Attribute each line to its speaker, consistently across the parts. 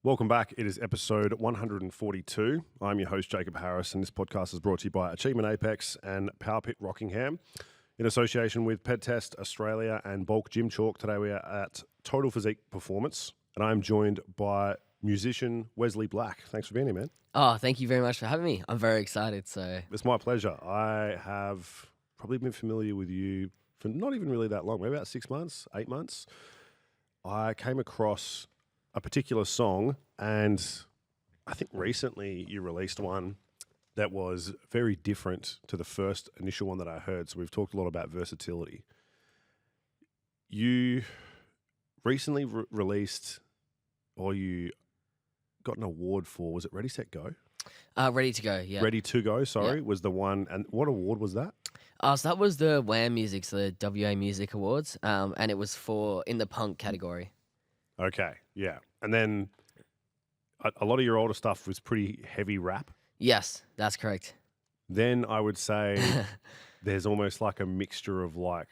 Speaker 1: Welcome back. It is episode 142. I'm your host, Jacob Harris, and this podcast is brought to you by Achievement Apex and Power Pit Rockingham in association with Ped Test Australia and Bulk Gym Chalk. Today we are at Total Physique Performance, and I'm joined by musician Wesley Black. Thanks for being here, man.
Speaker 2: Oh, thank you very much for having me. I'm very excited.
Speaker 1: It's my pleasure. I have probably been familiar with you for not even really that long, maybe about 6 months, 8 months. I came across a particular song, and I think recently you released one that was very different to the first initial one that I heard. So we've talked a lot about versatility. You recently released, or you got an award for, was it Ready, Set, Go?
Speaker 2: Ready to go, yeah.
Speaker 1: Ready to Go, sorry, was the one. And what award was that?
Speaker 2: So that was the WAM Music, so the WA Music Awards, and it was in the punk category.
Speaker 1: Okay, yeah. And then a lot of your older stuff was pretty heavy rap.
Speaker 2: Yes, that's correct.
Speaker 1: Then I would say there's almost like a mixture of I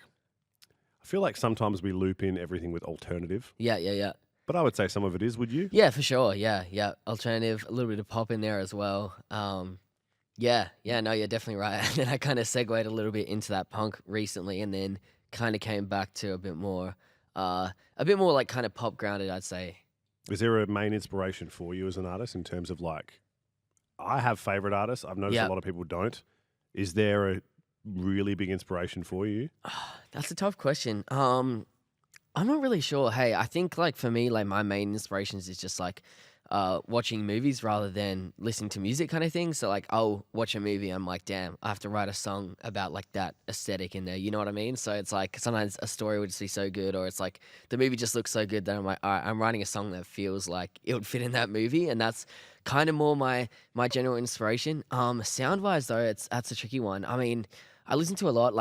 Speaker 1: feel like sometimes we loop in everything with alternative.
Speaker 2: Yeah.
Speaker 1: But I would say some of it is, would you?
Speaker 2: Yeah, for sure, yeah. Alternative, a little bit of pop in there as well. No, you're definitely right. And then I kind of segued a little bit into that punk recently, and then kind of came back to a bit more like kind of pop grounded, I'd say.
Speaker 1: Is there a main inspiration for you as an artist in terms of I have favorite artists. I've noticed a lot of people don't. Is there a really big inspiration for you?
Speaker 2: That's a tough question. I'm not really sure. Hey, I think for me, my main inspirations is just watching movies rather than listening to music kind of thing. So I'll watch a movie, I'm like, damn, I have to write a song about that aesthetic in there. You know what I mean? So it's sometimes a story would just be so good, or it's the movie just looks so good that I'm like, all right, I'm writing a song that feels like it would fit in that movie. And that's kind of more my general inspiration. Sound wise though, that's a tricky one. I mean, I listen to a lot,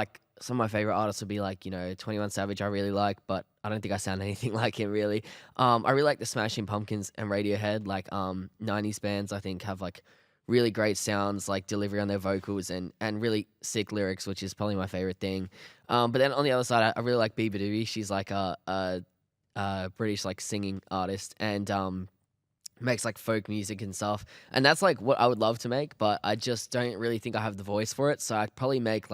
Speaker 2: some of my favorite artists would be 21 Savage I really like, but I don't think I sound anything like him really. I really like the Smashing Pumpkins and Radiohead, 90s bands I think have really great sounds, delivery on their vocals and really sick lyrics, which is probably my favorite thing. But then on the other side, I really like Biba Doobie. She's a British singing artist and makes folk music and stuff, and that's what I would love to make, but I just don't really think I have the voice for it. So I'd probably make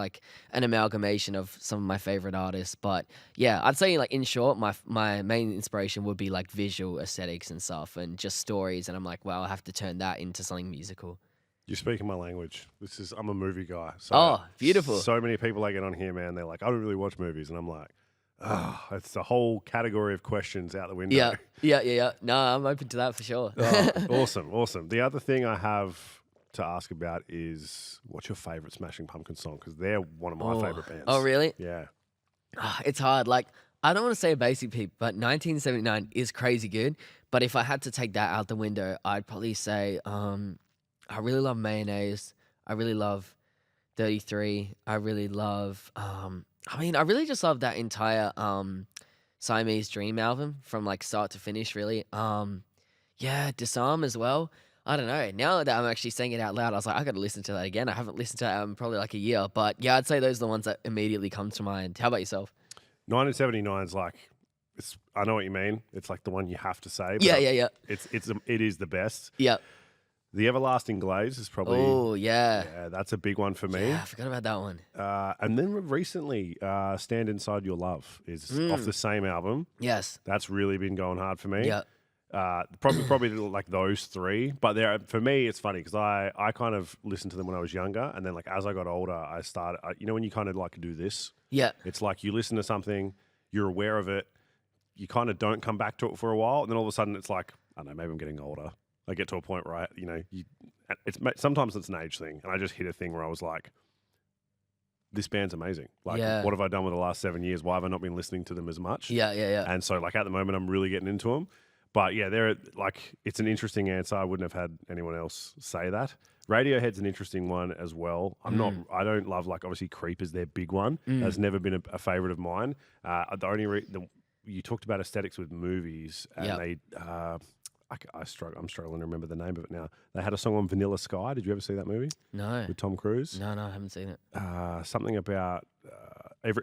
Speaker 2: an amalgamation of some of my favorite artists. But yeah, I'd say in short, my main inspiration would be visual aesthetics and stuff and just stories, and I'm well, I have to turn that into something musical.
Speaker 1: You're speaking my language. I'm a movie guy. So
Speaker 2: beautiful.
Speaker 1: So many people I get on here, man, they're like, I don't really watch movies, and I'm like, it's a whole category of questions out the window.
Speaker 2: Yeah. No, I'm open to that for sure.
Speaker 1: Awesome. The other thing I have to ask about is, what's your favorite Smashing Pumpkins song? Because they're one of my favorite bands.
Speaker 2: Oh, really?
Speaker 1: Yeah.
Speaker 2: It's hard. I don't want to say a basic pick, but 1979 is crazy good. But if I had to take that out the window, I'd probably say I really love Mayonnaise. I really love 33. I really love... I really just love that entire Siamese Dream album from start to finish, really. Disarm as well. I don't know. Now that I'm actually saying it out loud, I was I got to listen to that again. I haven't listened to that album probably a year. But yeah, I'd say those are the ones that immediately come to mind. How about yourself?
Speaker 1: 1979 is I know what you mean. It's the one you have to say. But
Speaker 2: Yeah.
Speaker 1: It is the best.
Speaker 2: Yeah.
Speaker 1: The Everlasting Glaze is probably...
Speaker 2: Oh, yeah.
Speaker 1: Yeah, that's a big one for me.
Speaker 2: Yeah, I forgot about that one.
Speaker 1: And then recently, Stand Inside Your Love is off the same album.
Speaker 2: Yes.
Speaker 1: That's really been going hard for me.
Speaker 2: Yeah.
Speaker 1: Probably those three. But for me, it's funny because I kind of listened to them when I was younger. And then as I got older, I started... when you kind of do this?
Speaker 2: Yeah.
Speaker 1: It's you listen to something, you're aware of it, you kind of don't come back to it for a while. And then all of a sudden, it's I don't know, maybe I'm getting older. I get to a point where sometimes it's an age thing, and I just hit a thing where I was this band's amazing. What have I done with the last 7 years? Why have I not been listening to them as much?
Speaker 2: Yeah.
Speaker 1: And so at the moment, I'm really getting into them. But yeah, they're it's an interesting answer. I wouldn't have had anyone else say that. Radiohead's an interesting one as well. I don't love obviously Creep is their big one. That's never been a favorite of mine. You talked about aesthetics with movies, and they. I'm struggling to remember the name of it now. They had a song on Vanilla Sky. Did you ever see that movie?
Speaker 2: No.
Speaker 1: With Tom Cruise?
Speaker 2: No, I haven't seen it.
Speaker 1: Something about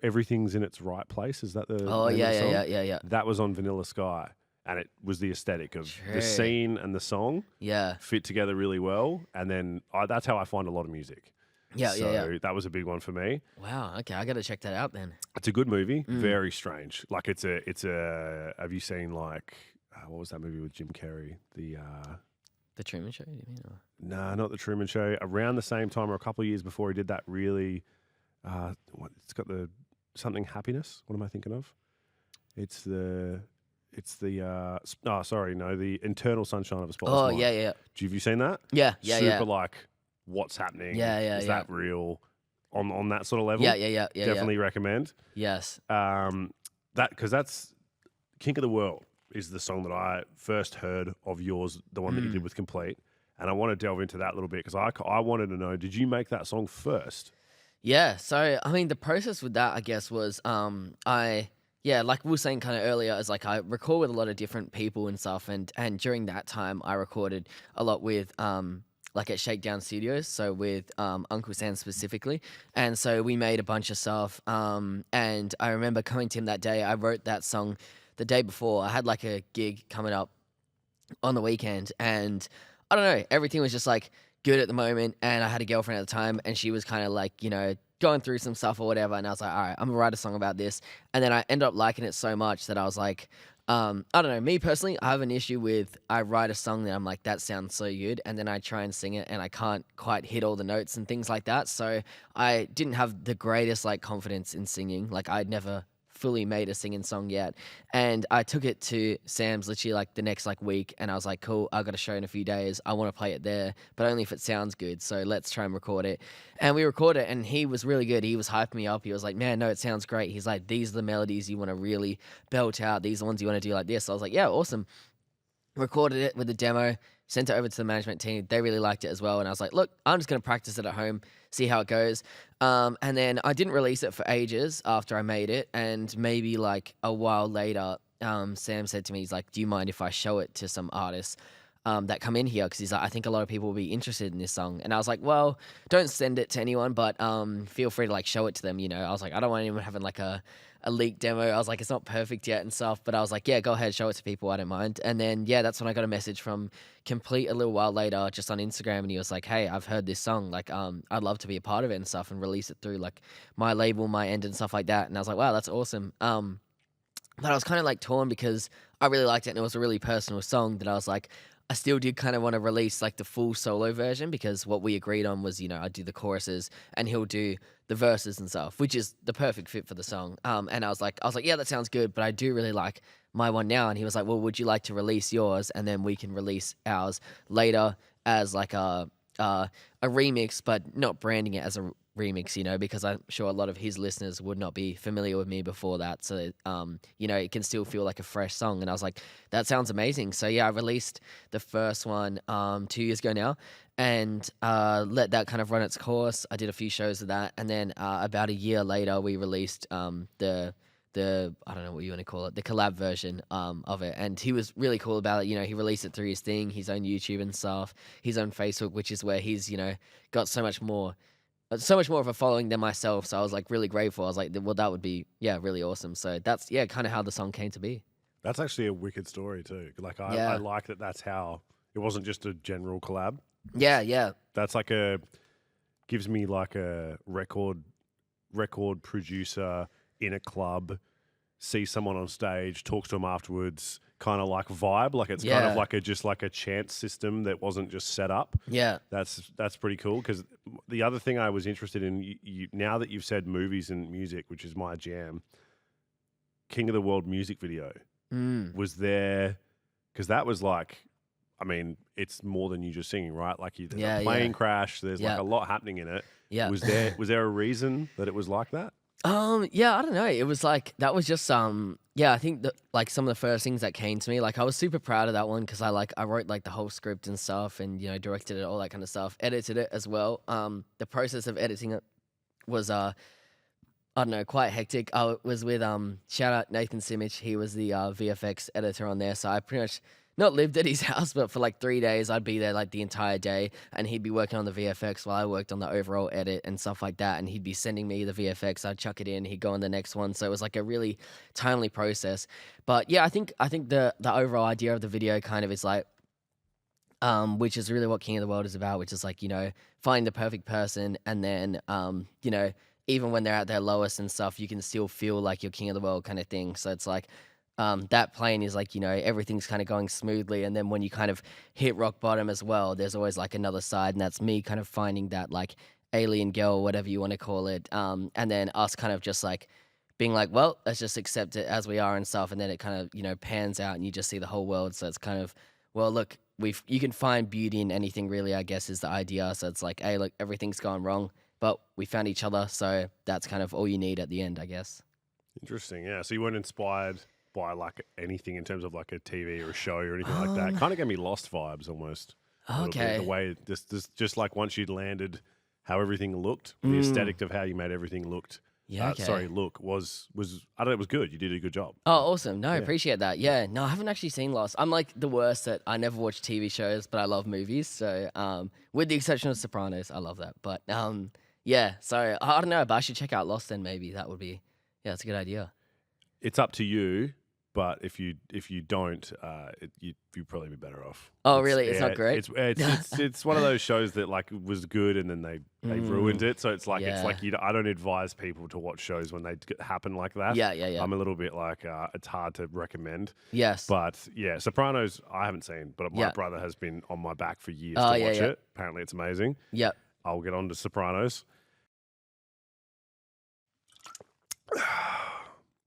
Speaker 1: everything's in its right place. Is that the
Speaker 2: Oh,
Speaker 1: name of the song?
Speaker 2: yeah.
Speaker 1: That was on Vanilla Sky. and it was the aesthetic of
Speaker 2: True.
Speaker 1: the scene and the song
Speaker 2: Yeah.
Speaker 1: fit together really well. And then that's how I find a lot of music.
Speaker 2: Yeah, yeah, yeah.
Speaker 1: So that was a big one for me.
Speaker 2: Wow. Okay, I got to check that out then.
Speaker 1: It's a good movie, very strange. Like it's a. Have you seen like what was that movie with Jim Carrey?
Speaker 2: The Truman Show, you mean? Or?
Speaker 1: Nah, not the Truman Show. Around the same time, or a couple of years before, he did that really. It's got the something happiness. What am I thinking of? It's the. The Eternal Sunshine of a Spotless Mind.
Speaker 2: Yeah, yeah.
Speaker 1: Have you seen that?
Speaker 2: Yeah,
Speaker 1: Super like what's happening.
Speaker 2: Yeah.
Speaker 1: Is that real? On that sort of level.
Speaker 2: Yeah.
Speaker 1: Definitely recommend.
Speaker 2: Yes.
Speaker 1: Because that's King of the World is the song that I first heard of yours, the one that you did with Complete. And I want to delve into that a little bit because I wanted to know, did you make that song first?
Speaker 2: Yeah. So, I mean, the process with that, I guess, was like we were saying kind of earlier, is like I record with a lot of different people and stuff. And during that time, I recorded a lot with like at Shakedown Studios, so with Uncle Sam specifically. And so we made a bunch of stuff. And I remember coming to him that day. I wrote that song the day before. I had like a gig coming up on the weekend, and I don't know, everything was just like good at the moment. And I had a girlfriend at the time, and she was kind of like, going through some stuff or whatever. And I was like, all right, I'm gonna write a song about this. And then I ended up liking it so much that I was like, I don't know, me personally, I have an issue with, I write a song that I'm like, that sounds so good, and then I try and sing it and I can't quite hit all the notes and things like that. So I didn't have the greatest like confidence in singing. Like I'd never fully made a singing song yet. And I took it to Sam's literally like the next like week, and I was like, cool, I got a show in a few days. I want to play it there, but only if it sounds good. So let's try and record it. And we recorded it, and he was really good. He was hyping me up. He was like, man, no, it sounds great. He's like, these are the melodies you want to really belt out. These are the ones you want to do like this. So I was like, yeah, awesome. Recorded it with the demo, sent it over to the management team. They really liked it as well. And I was like, look, I'm just going to practice it at home, see how it goes. And then I didn't release it for ages after I made it. And maybe like a while later, Sam said to me, he's like, do you mind if I show it to some artists that come in here? Because he's like, I think a lot of people will be interested in this song. And I was like, well, don't send it to anyone, but feel free to like show it to them. I was like, I don't want anyone having like a leaked demo. I was like, it's not perfect yet and stuff, but I was like, yeah, go ahead, show it to people. I don't mind. And then, yeah, that's when I got a message from Complete a little while later, just on Instagram. And he was like, hey, I've heard this song. Like, I'd love to be a part of it and stuff and release it through like my label, my end and stuff like that. And I was like, wow, that's awesome. But I was kind of like torn because I really liked it and it was a really personal song that I was like, I still did kind of want to release like the full solo version, because what we agreed on was, I'd do the choruses and he'll do the verses and stuff, which is the perfect fit for the song. And I was like, yeah, that sounds good, but I do really like my one now. And he was like, well, would you like to release yours and then we can release ours later as like a remix, but not branding it as a remix, because I'm sure a lot of his listeners would not be familiar with me before that. So, it can still feel like a fresh song. And I was like, that sounds amazing. So yeah, I released the first one 2 years ago now, and let that kind of run its course. I did a few shows of that. And then about a year later, we released the I don't know what you want to call it, the collab version of it. And he was really cool about it. He released it through his thing, his own YouTube and stuff, his own Facebook, which is where he's, got so much more of a following than myself. So I was like really grateful. I was like, well, that would be, really awesome. So that's, kind of how the song came to be.
Speaker 1: That's actually a wicked story too. Like I like that that's how, it wasn't just a general collab.
Speaker 2: Yeah.
Speaker 1: That's like gives me like a record producer in a club, sees someone on stage, talks to them afterwards, kind of like vibe. Like it's kind of like just like a chance system that wasn't just set up.
Speaker 2: Yeah.
Speaker 1: That's pretty cool. Because the other thing I was interested in, you, now that you've said movies and music, which is my jam, King of the World music video was there, because that was like, I mean, it's more than you just singing, right? Like there's a plane crash, there's like a lot happening in it.
Speaker 2: Yeah.
Speaker 1: Was there a reason that it was like that?
Speaker 2: Yeah, I don't know. It was like, that was just, I think that like some of the first things that came to me, like I was super proud of that one, because I wrote like the whole script and stuff, and, directed it, all that kind of stuff, edited it as well. The process of editing it was, I don't know, quite hectic. I was with, shout out Nathan Simic. He was the VFX editor on there. So I pretty much not lived at his house, but for like 3 days, I'd be there like the entire day, and he'd be working on the VFX while I worked on the overall edit and stuff like that. And he'd be sending me the VFX, I'd chuck it in, he'd go on the next one. So it was like a really timely process. But yeah, I think the overall idea of the video kind of is like, which is really what King of the World is about, which is like, find the perfect person, and then, even when they're at their lowest and stuff, you can still feel like you're king of the world kind of thing. So it's like, that plane is like, everything's kind of going smoothly. And then when you kind of hit rock bottom as well, there's always like another side. And that's me kind of finding that like alien girl, whatever you want to call it. And then us kind of just like being like, well, let's just accept it as we are and stuff. And then it kind of, pans out and you just see the whole world. So it's kind of, well, look, you can find beauty in anything really, I guess, is the idea. So it's like, hey, look, everything's gone wrong, but we found each other. So that's kind of all you need at the end, I guess.
Speaker 1: Interesting. Yeah. So you weren't inspired by like anything in terms of like a TV or a show or anything like that. Kind of gave me Lost vibes almost.
Speaker 2: Okay.
Speaker 1: The way just like once you'd landed, how everything looked, the aesthetic of how you made everything looked.
Speaker 2: Yeah, okay.
Speaker 1: Was I don't know, it was good. You did a good job.
Speaker 2: Oh, awesome. No, I appreciate that. Yeah. No, I haven't actually seen Lost. I'm like the worst at I never watch TV shows, but I love movies. So with the exception of Sopranos, I love that. But yeah, so I don't know, but I should check out Lost then maybe. That would be, yeah, that's a good idea.
Speaker 1: It's up to you, but if you don't, you'd probably be better off.
Speaker 2: Oh, really? It's not great?
Speaker 1: It's one of those shows that like was good and then they ruined it. So it's like I don't advise people to watch shows when they happen like that.
Speaker 2: Yeah.
Speaker 1: I'm a little bit like it's hard to recommend.
Speaker 2: Yes.
Speaker 1: But yeah, Sopranos I haven't seen, but my brother has been on my back for years to watch it. Apparently it's amazing.
Speaker 2: Yep.
Speaker 1: I'll get on to Sopranos.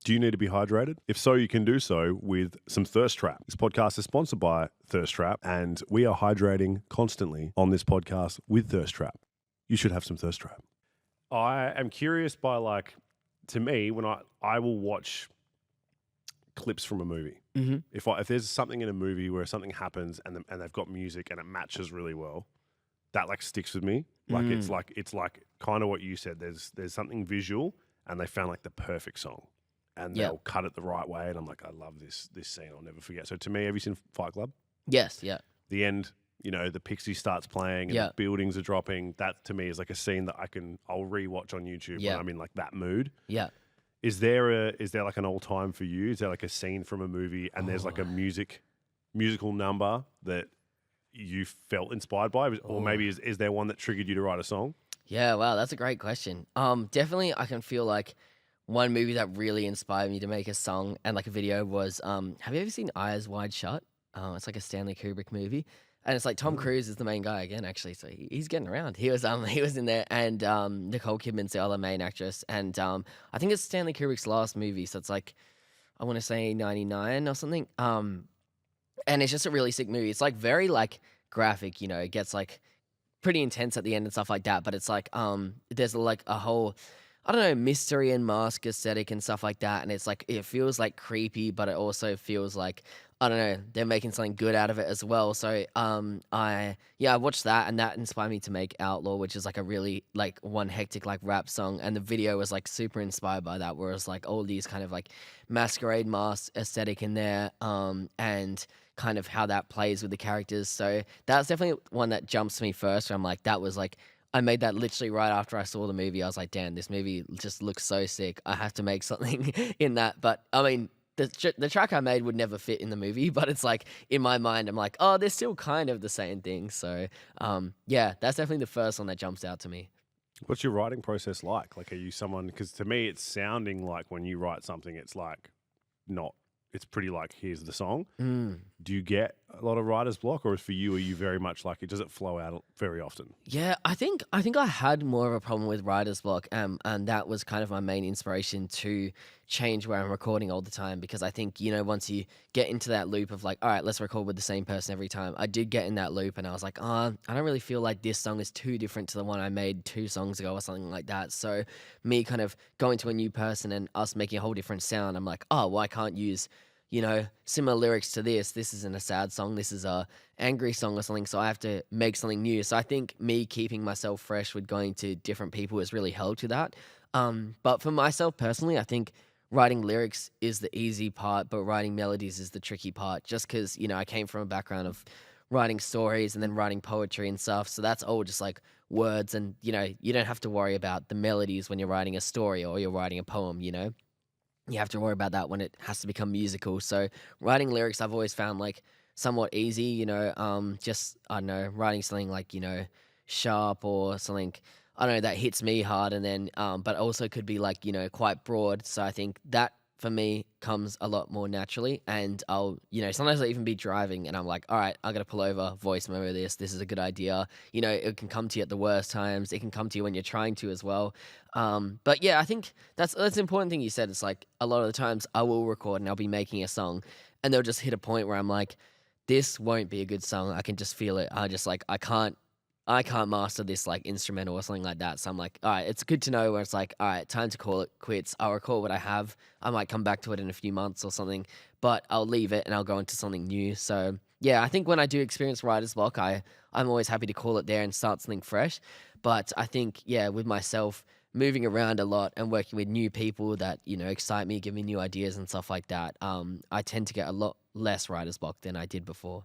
Speaker 1: Do you need to be hydrated? If so, you can do so with some Thirst Trap. This podcast is sponsored by Thirst Trap, and we are hydrating constantly on this podcast with Thirst Trap. You should have some Thirst Trap. I am curious by like, to me, when I will watch clips from a movie.
Speaker 2: Mm-hmm.
Speaker 1: If there's something in a movie where something happens and they've got music and it matches really well, that like sticks with me. Like it's like kind of what you said. There's something visual and they found like the perfect song. And they'll cut it the right way, and I'm like, I love this scene. I'll never forget. So to me, have you seen Fight Club?
Speaker 2: Yes, yeah.
Speaker 1: The end, the Pixie starts playing, and the buildings are dropping. That to me is like a scene that I'll rewatch on YouTube when I'm in like that mood.
Speaker 2: Yeah.
Speaker 1: Is there like an all time for you? Is there like a scene from a movie, and there's like a musical number that you felt inspired by, or maybe is there one that triggered you to write a song?
Speaker 2: Yeah, wow, that's a great question. Definitely, I can feel like. One movie that really inspired me to make a song and like a video was, have you ever seen Eyes Wide Shut? It's like a Stanley Kubrick movie. And it's like Tom Cruise is the main guy again, actually. So he's getting around. He was in there, and Nicole Kidman's the other main actress. And I think it's Stanley Kubrick's last movie. So it's like, I want to say 99 or something. And it's just a really sick movie. It's like very like graphic, it gets like pretty intense at the end and stuff like that. But it's like, there's like a whole... I don't know, mystery and mask aesthetic and stuff like that. And it's like, it feels like creepy, but it also feels like, I don't know, they're making something good out of it as well. So, I watched that, and that inspired me to make Outlaw, which is like a really like one hectic like rap song. And the video was like super inspired by that, where it's like all these kind of like masquerade mask aesthetic in there, and kind of how that plays with the characters. So that's definitely one that jumps me first, where I'm like, that was like, I made that literally right after I saw the movie. I was like, damn, this movie just looks so sick. I have to make something in that. But I mean, the track I made would never fit in the movie, but it's like in my mind, I'm like, oh, they're still kind of the same thing. So yeah, that's definitely the first one that jumps out to me.
Speaker 1: What's your writing process like? Like, are you someone, because to me, it's sounding like when you write something, it's like it's pretty like, here's the song. Do you get a lot of writer's block, or for you, are you very much like, does it flow out very often?
Speaker 2: Yeah, I think I had more of a problem with writer's block, and that was kind of my main inspiration to change where I'm recording all the time, because I think, once you get into that loop of like, all right, let's record with the same person every time, I did get in that loop, and I was like, I don't really feel like this song is too different to the one I made 2 songs ago or something like that. So me kind of going to a new person and us making a whole different sound, I'm like, oh, well, I can't use similar lyrics to this. This isn't a sad song. This is a angry song or something. So I have to make something new. So I think me keeping myself fresh with going to different people has really helped to that. But for myself personally, I think writing lyrics is the easy part, but writing melodies is the tricky part. Just because I came from a background of writing stories and then writing poetry and stuff, so that's all just like words, and you don't have to worry about the melodies when you're writing a story or you're writing a poem. You have to worry about that when it has to become musical. So writing lyrics, I've always found like somewhat easy. Just I don't know, writing something like sharp or something I don't know that hits me hard, and then but also could be like quite broad. So I think that for me comes a lot more naturally, and I'll sometimes I'll even be driving and I'm like, all right, I gotta pull over, voice memo this. This is a good idea. It can come to you at the worst times. It can come to you when you're trying to as well. But yeah, I think that's an important thing you said. It's like a lot of the times I will record and I'll be making a song, and they'll just hit a point where I'm like, this won't be a good song. I can just feel it. I just like I can't master this like instrumental or something like that. So I'm like, all right, it's good to know where it's like, all right, time to call it quits. I'll record what I have. I might come back to it in a few months or something, but I'll leave it and I'll go into something new. So yeah, I think when I do experience writer's block, I'm always happy to call it there and start something fresh. But I think, yeah, with myself moving around a lot and working with new people that, excite me, give me new ideas and stuff like that, I tend to get a lot less writer's block than I did before.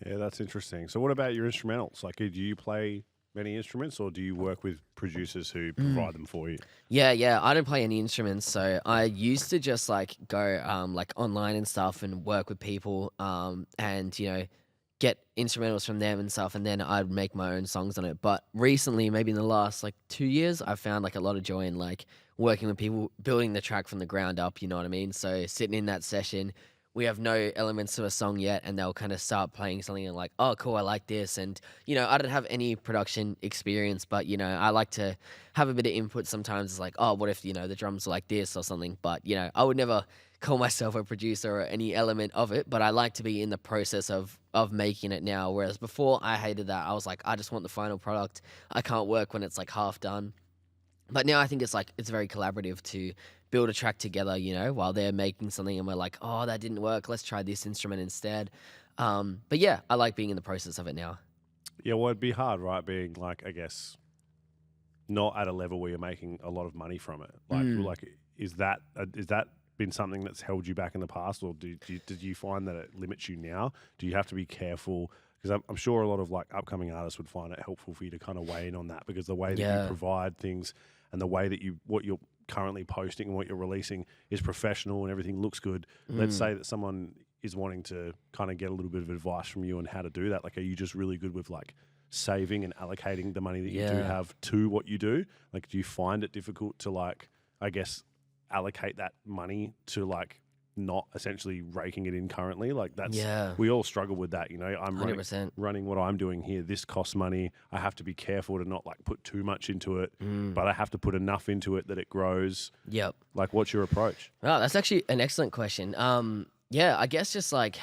Speaker 1: Yeah, that's interesting. So, what about your instrumentals? Like, do you play many instruments, or do you work with producers who provide them for you?
Speaker 2: Yeah. I don't play any instruments, so I used to just like go like online and stuff and work with people and get instrumentals from them and stuff, and then I'd make my own songs on it. But recently, maybe in the last like 2 years, I've found like a lot of joy in like working with people, building the track from the ground up. You know what I mean? So sitting in that session, we have no elements to a song yet, and they'll kind of start playing something and like, oh, cool, I like this. And, I don't have any production experience, but, I like to have a bit of input sometimes. It's like, oh, what if, the drums are like this or something? But, I would never call myself a producer or any element of it, but I like to be in the process of making it now. Whereas before I hated that. I was like, I just want the final product. I can't work when it's like half done. But now I think it's like it's very collaborative to build a track together, while they're making something and we're like, oh, that didn't work. Let's try this instrument instead. But yeah, I like being in the process of it now.
Speaker 1: Yeah, well, it'd be hard, right? Being like, I guess, not at a level where you're making a lot of money from it. Like, is that been something that's held you back in the past, or did you find that it limits you now? Do you have to be careful? Because I'm sure a lot of like upcoming artists would find it helpful for you to kind of weigh in on that, because the way that you provide things and the way that what you're currently posting and what you're releasing is professional and everything looks good. Let's say that someone is wanting to kind of get a little bit of advice from you on how to do that. Like, are you just really good with like saving and allocating the money that you do have to what you do? Like, do you find it difficult to like, I guess, allocate that money to like not essentially raking it in currently? Like we all struggle with that, I'm
Speaker 2: 100%.
Speaker 1: running what I'm doing here. This costs money. I have to be careful to not like put too much into it, but I have to put enough into it that it grows.
Speaker 2: Yep.
Speaker 1: Like, what's your approach?
Speaker 2: Oh, that's actually an excellent question. I guess just like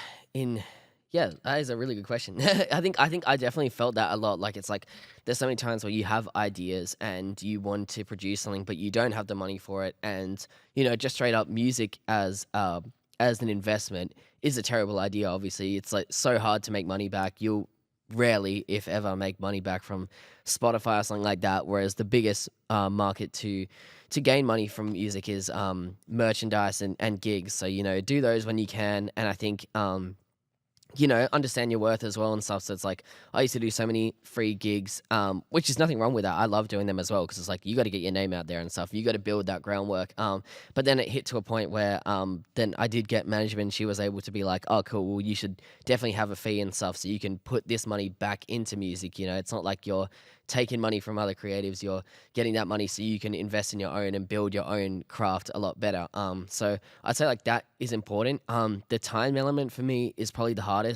Speaker 2: that is a really good question. I think I definitely felt that a lot. Like, it's like there's so many times where you have ideas and you want to produce something, but you don't have the money for it. And, just straight up music as an investment is a terrible idea. Obviously, it's like so hard to make money back. You'll rarely, if ever, make money back from Spotify or something like that. Whereas the biggest market to gain money from music is merchandise and gigs. So, do those when you can. And I think understand your worth as well and stuff. So it's like I used to do so many free gigs, which is nothing wrong with that. I love doing them as well, because it's like you got to get your name out there and stuff. You got to build that groundwork. But then it hit to a point where then I did get management. She was able to be like, oh, cool, well, you should definitely have a fee and stuff so you can put this money back into music. It's not like you're taking money from other creatives. You're getting that money so you can invest in your own and build your own craft a lot better. So I'd say like that is important. The time element for me is probably the hardest.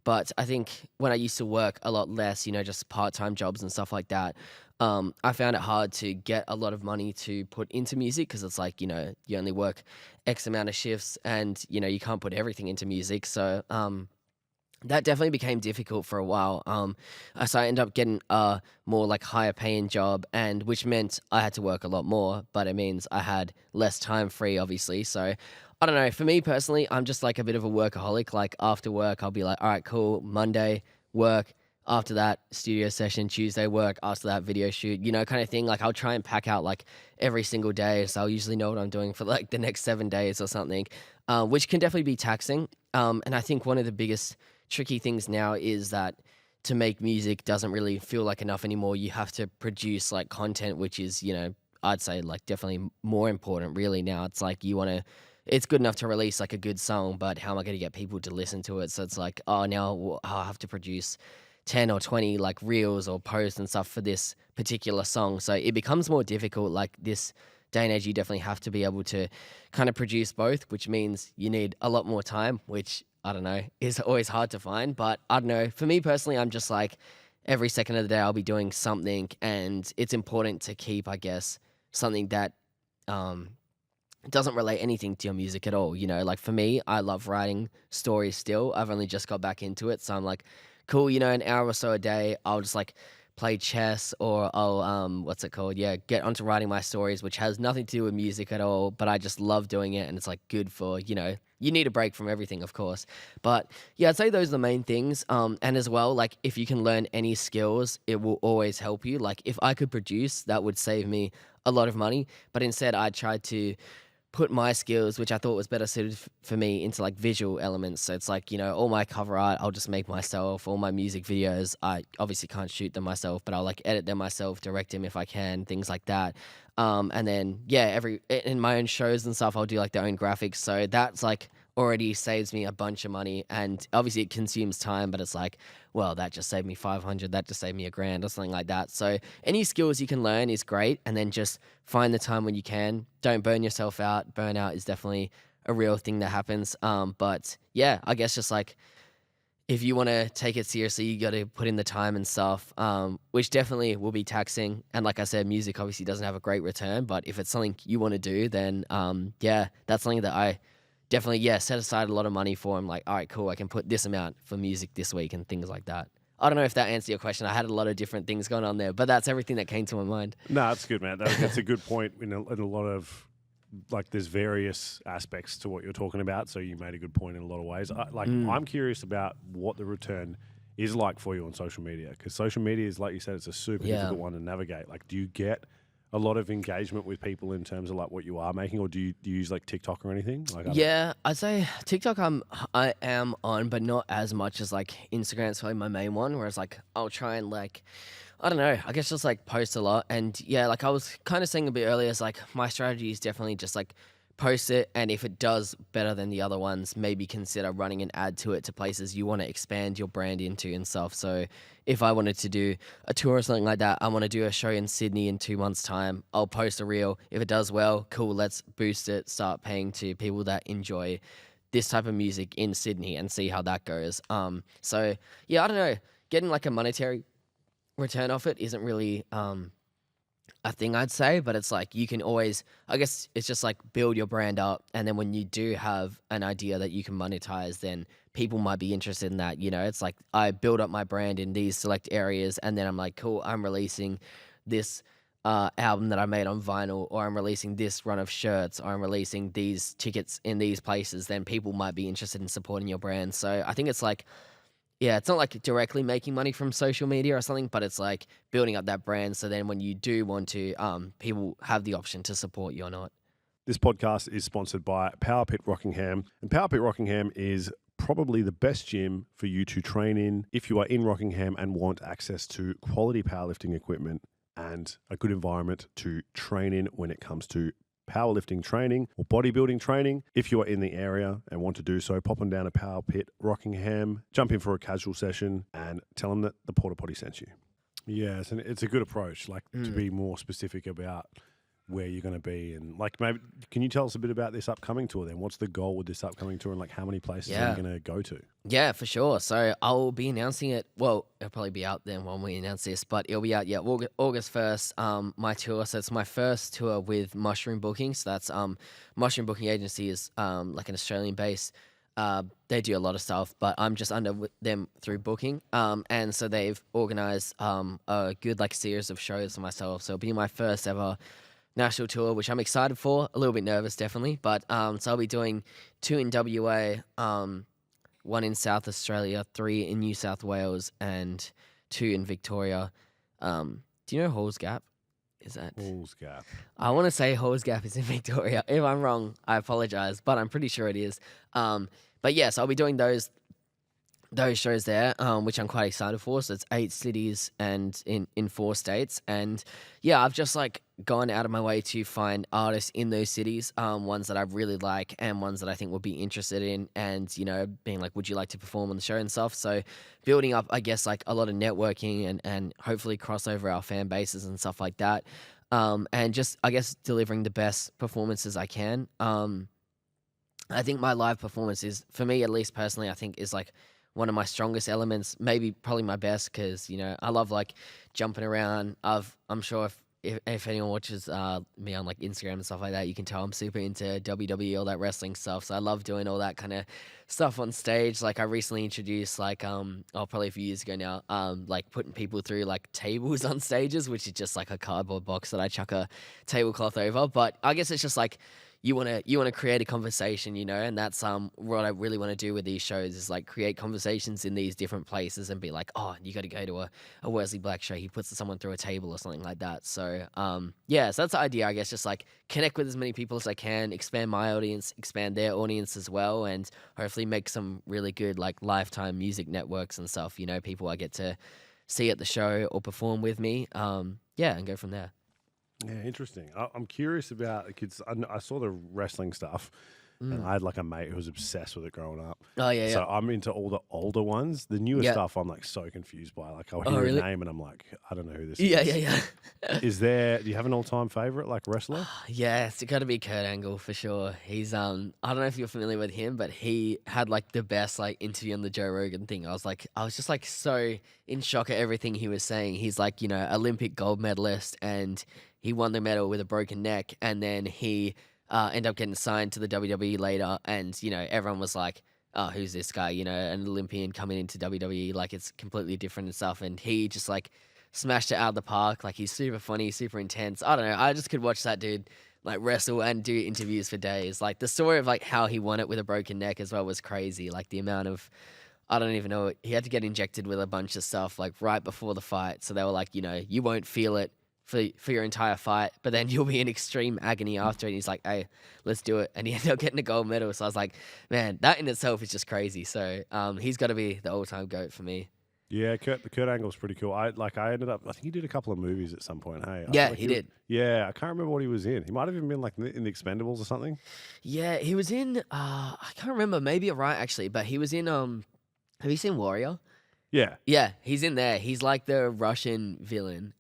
Speaker 2: But I think when I used to work a lot less, just part-time jobs and stuff like that, I found it hard to get a lot of money to put into music, because it's like, you only work X amount of shifts and, you can't put everything into music. So, that definitely became difficult for a while. So I ended up getting a more like higher paying job, and which meant I had to work a lot more, but it means I had less time free, obviously. So I don't know. For me personally, I'm just like a bit of a workaholic. Like after work, I'll be like, all right, cool. Monday, work. After that, studio session, Tuesday work, after that video shoot, kind of thing. Like I'll try and pack out like every single day. So I'll usually know what I'm doing for like the next 7 days or something, which can definitely be taxing. And I think one of the biggest tricky things now is that to make music doesn't really feel like enough anymore. You have to produce like content, which is, I'd say like definitely more important really now. It's like it's good enough to release like a good song, but how am I going to get people to listen to it? So it's like, oh, now I have to produce 10 or 20 like reels or posts and stuff for this particular song. So it becomes more difficult. Like this day and age, you definitely have to be able to kind of produce both, which means you need a lot more time, which I don't know, is always hard to find. But I don't know. For me personally, I'm just like every second of the day I'll be doing something, and it's important to keep, I guess, something that doesn't relate anything to your music at all. Like for me, I love writing stories still. I've only just got back into it. So I'm like, cool, an hour or so a day, I'll just like play chess, or I'll what's it called? Yeah, get onto writing my stories, which has nothing to do with music at all, but I just love doing it, and it's like good for, you need a break from everything, of course. But yeah, I'd say those are the main things. And as well, like if you can learn any skills, it will always help you. Like if I could produce, that would save me a lot of money, but instead I tried to put my skills, which I thought was better suited for me, into like visual elements. So it's like, all my cover art, I'll just make myself. All my music videos, I obviously can't shoot them myself, but I'll like edit them myself, direct them if I can, things like that. And then, yeah, in my own shows and stuff, I'll do like their own graphics. So that's like already saves me a bunch of money, and obviously it consumes time, but it's like, well, that just saved me 500, that just saved me $1,000 or something like that. So any skills you can learn is great, and then just find the time when you can. Don't burn yourself out. Burnout is definitely a real thing that happens. But yeah, I guess just like if you want to take it seriously, you got to put in the time and stuff, which definitely will be taxing. And like I said, music obviously doesn't have a great return, but if it's something you want to do, then yeah, that's something that I definitely, yeah, set aside a lot of money for. I'm like, all right, cool, I can put this amount for music this week and things like that. I don't know if that answered your question. I had a lot of different things going on there, but that's everything that came to my mind.
Speaker 1: No, that's good, man. That's a good point in a lot of, like, there's various aspects to what you're talking about, so you made a good point in a lot of ways. I'm curious about what the return is like for you on social media, because social media is, like you said, it's a super difficult one to navigate. Like, do you get a lot of engagement with people in terms of like what you are making, or do you use like TikTok or anything? Like,
Speaker 2: I'd say TikTok I am on, but not as much as like Instagram's probably my main one, whereas like I'll try and like, I don't know, I guess just like post a lot. And yeah, like I was kind of saying a bit earlier, it's like my strategy is definitely just like post it, and if it does better than the other ones, maybe consider running an ad to it to places you want to expand your brand into and stuff. So if I wanted to do a tour or something like that, I want to do a show in Sydney in 2 months' time, I'll post a reel. If it does well, cool, let's boost it, start paying to people that enjoy this type of music in Sydney and see how that goes. So yeah, I don't know, getting like a monetary return off it isn't really a thing, I'd say, but it's like you can always, I guess it's just like build your brand up, and then when you do have an idea that you can monetize, then people might be interested in that. It's like I build up my brand in these select areas, and then I'm like, cool, I'm releasing this album that I made on vinyl, or I'm releasing this run of shirts, or I'm releasing these tickets in these places, then people might be interested in supporting your brand. So I think it's like, yeah, it's not like directly making money from social media or something, but it's like building up that brand. So then when you do want to, people have the option to support you or not.
Speaker 1: This podcast is sponsored by Power Pit Rockingham. And Power Pit Rockingham is probably the best gym for you to train in if you are in Rockingham and want access to quality powerlifting equipment and a good environment to train in when it comes to powerlifting training or bodybuilding training. If you are in the area and want to do so, pop on down to Power Pit Rockingham, jump in for a casual session and tell them that the Porta Potty sent you. Yeah, it's a good approach, like to be more specific about where you're going to be. And like, maybe can you tell us a bit about this upcoming tour then? What's the goal with this upcoming tour, and like how many places are you going to go to?
Speaker 2: Yeah, for sure. So I'll be announcing it. Well, it'll probably be out then when we announce this, but it'll be out, August 1st, my tour. So it's my first tour with Mushroom Booking. So that's Mushroom Booking Agency is like an Australian base. They do a lot of stuff, but I'm just under them through booking. And so they've organized a good like series of shows for myself. So it'll be my first ever national tour, which I'm excited for. A little bit nervous, definitely. But so I'll be doing 2 in WA, 1 in South Australia, 3 in New South Wales, and two in Victoria. Do you know Halls Gap? Is that
Speaker 1: Halls Gap?
Speaker 2: I want to say Halls Gap is in Victoria. If I'm wrong, I apologize, but I'm pretty sure it is. But yes, I'll be doing those shows there, which I'm quite excited for. So it's 8 cities and in 4 states. And yeah, I've just like gone out of my way to find artists in those cities, ones that I really like and ones that I think will be interested in, and, you know, being like, would you like to perform on the show and stuff? So building up, I guess, like a lot of networking and hopefully cross over our fan bases and stuff like that. And just, I guess, delivering the best performances I can. I think my live performance is, for me at least personally, I think is like one of my strongest elements, maybe probably my best, because, you know, I love like jumping around. I'm sure if anyone watches me on like Instagram and stuff like that, you can tell I'm super into WWE, all that wrestling stuff. So I love doing all that kind of stuff on stage. Like I recently introduced like probably a few years ago now, like putting people through like tables on stages, which is just like a cardboard box that I chuck a tablecloth over. But I guess it's just like, you want to create a conversation, you know, and that's what I really want to do with these shows, is like create conversations in these different places and be like, oh, you got to go to a Wesley Black show. He puts someone through a table or something like that. So yeah, so that's the idea, I guess, just like connect with as many people as I can, expand my audience, expand their audience as well, and hopefully make some really good like lifetime music networks and stuff, you know, people I get to see at the show or perform with me. Yeah, and go from there.
Speaker 1: Yeah, interesting. I'm curious about the kids. I saw the wrestling stuff, and I had like a mate who was obsessed with it growing up.
Speaker 2: Oh, yeah,
Speaker 1: So
Speaker 2: yeah.
Speaker 1: I'm into all the older ones. The newer
Speaker 2: Yeah.
Speaker 1: stuff, I'm like so confused by. Like I'll
Speaker 2: Oh,
Speaker 1: hear
Speaker 2: really?
Speaker 1: a name and I'm like, I don't know who this
Speaker 2: Yeah,
Speaker 1: is.
Speaker 2: yeah, yeah.
Speaker 1: Do you have an all-time favorite like wrestler?
Speaker 2: Yeah, it's got to be Kurt Angle for sure. He's I don't know if you're familiar with him, but he had like the best like interview on the Joe Rogan thing. I was just like so in shock at everything he was saying. He's like, you know, Olympic gold medalist, and he won the medal with a broken neck, and then he ended up getting signed to the WWE later, and, you know, everyone was like, oh, who's this guy? You know, an Olympian coming into WWE, like it's completely different and stuff. And he just like smashed it out of the park. Like he's super funny, super intense. I don't know. I just could watch that dude like wrestle and do interviews for days. Like the story of like how he won it with a broken neck as well was crazy. Like the amount of, I don't even know, he had to get injected with a bunch of stuff like right before the fight. So they were like, you know, you won't feel it for your entire fight, but then you'll be in extreme agony after it. And he's like, hey, let's do it. And he ended up getting a gold medal. So I was like, man, that in itself is just crazy. So he's got to be the all-time GOAT for me.
Speaker 1: Yeah, Kurt Angle's pretty cool. I think he did a couple of movies at some point. Hey,
Speaker 2: Yeah,
Speaker 1: like
Speaker 2: he did.
Speaker 1: Yeah, I can't remember what he was in. He might have even been like in the Expendables or something.
Speaker 2: Yeah, he was in, I can't remember, maybe you're right actually, but he was in, have you seen Warrior?
Speaker 1: Yeah.
Speaker 2: Yeah, he's in there. He's like the Russian villain.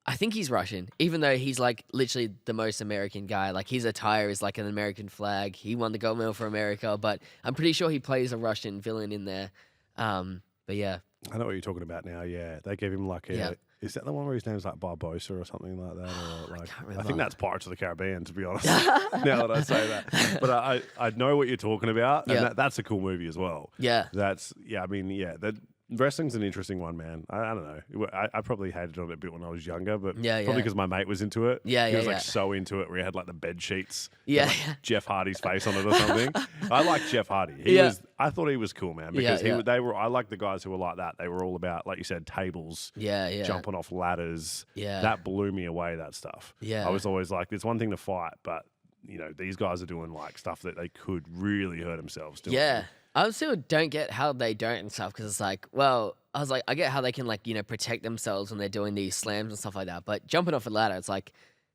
Speaker 2: I think he's Russian, even though he's like literally the most American guy. Like his attire is like an American flag. He won the gold medal for America, but I'm pretty sure he plays a Russian villain in there. But yeah.
Speaker 1: I know what you're talking about now. Yeah, they gave him like a.
Speaker 2: Yeah.
Speaker 1: Is that the one where his name's like Barbosa or something like that? Or like,
Speaker 2: can't
Speaker 1: I think
Speaker 2: remember.
Speaker 1: that's Pirates of the Caribbean, to be honest. Now that I say that, but I know what you're talking about, and
Speaker 2: Yeah.
Speaker 1: that's a cool movie as well.
Speaker 2: Yeah.
Speaker 1: I mean, that wrestling's an interesting one, man. I don't know. I probably hated on it a bit when I was younger, but
Speaker 2: Yeah,
Speaker 1: probably
Speaker 2: yeah.
Speaker 1: because my mate was into it.
Speaker 2: Yeah,
Speaker 1: he
Speaker 2: yeah,
Speaker 1: was like
Speaker 2: yeah.
Speaker 1: so into it, where he had like the bed sheets.
Speaker 2: Yeah,
Speaker 1: with, like,
Speaker 2: yeah.
Speaker 1: Jeff Hardy's face on it or something. I like Jeff Hardy. I thought he was cool, man, because
Speaker 2: Yeah, yeah.
Speaker 1: I like the guys who were like that. They were all about, like you said, tables.
Speaker 2: Yeah, yeah.
Speaker 1: Jumping off ladders.
Speaker 2: Yeah.
Speaker 1: That blew me away, that stuff.
Speaker 2: Yeah.
Speaker 1: I was always like, it's one thing to fight, but, you know, these guys are doing like stuff that they could really hurt themselves doing.
Speaker 2: Yeah. I still don't get how they don't and stuff, because it's like, well, I was like, I get how they can like, you know, protect themselves when they're doing these slams and stuff like that. But jumping off a ladder, it's like,